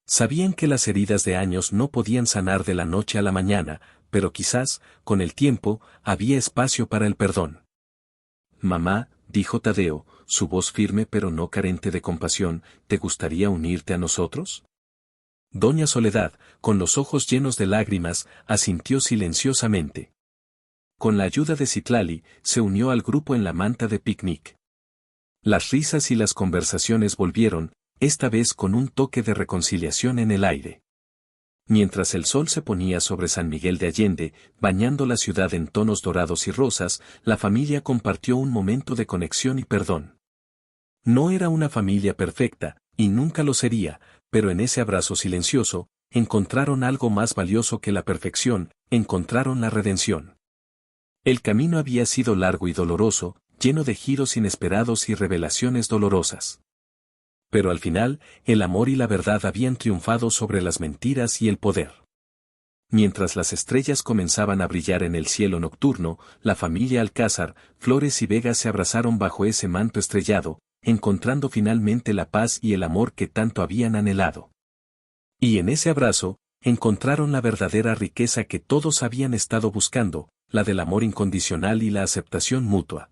Sabían que las heridas de años no podían sanar de la noche a la mañana, pero quizás, con el tiempo, había espacio para el perdón. Mamá, dijo Tadeo, su voz firme pero no carente de compasión, ¿te gustaría unirte a nosotros? Doña Soledad, con los ojos llenos de lágrimas, asintió silenciosamente. Con la ayuda de Citlali, se unió al grupo en la manta de picnic. Las risas y las conversaciones volvieron, esta vez con un toque de reconciliación en el aire. Mientras el sol se ponía sobre San Miguel de Allende, bañando la ciudad en tonos dorados y rosas, la familia compartió un momento de conexión y perdón. No era una familia perfecta, y nunca lo sería, pero en ese abrazo silencioso, encontraron algo más valioso que la perfección, encontraron la redención. El camino había sido largo y doloroso, lleno de giros inesperados y revelaciones dolorosas. Pero al final, el amor y la verdad habían triunfado sobre las mentiras y el poder. Mientras las estrellas comenzaban a brillar en el cielo nocturno, la familia Alcázar, Flores y Vega se abrazaron bajo ese manto estrellado, encontrando finalmente la paz y el amor que tanto habían anhelado. Y en ese abrazo, encontraron la verdadera riqueza que todos habían estado buscando, la del amor incondicional y la aceptación mutua.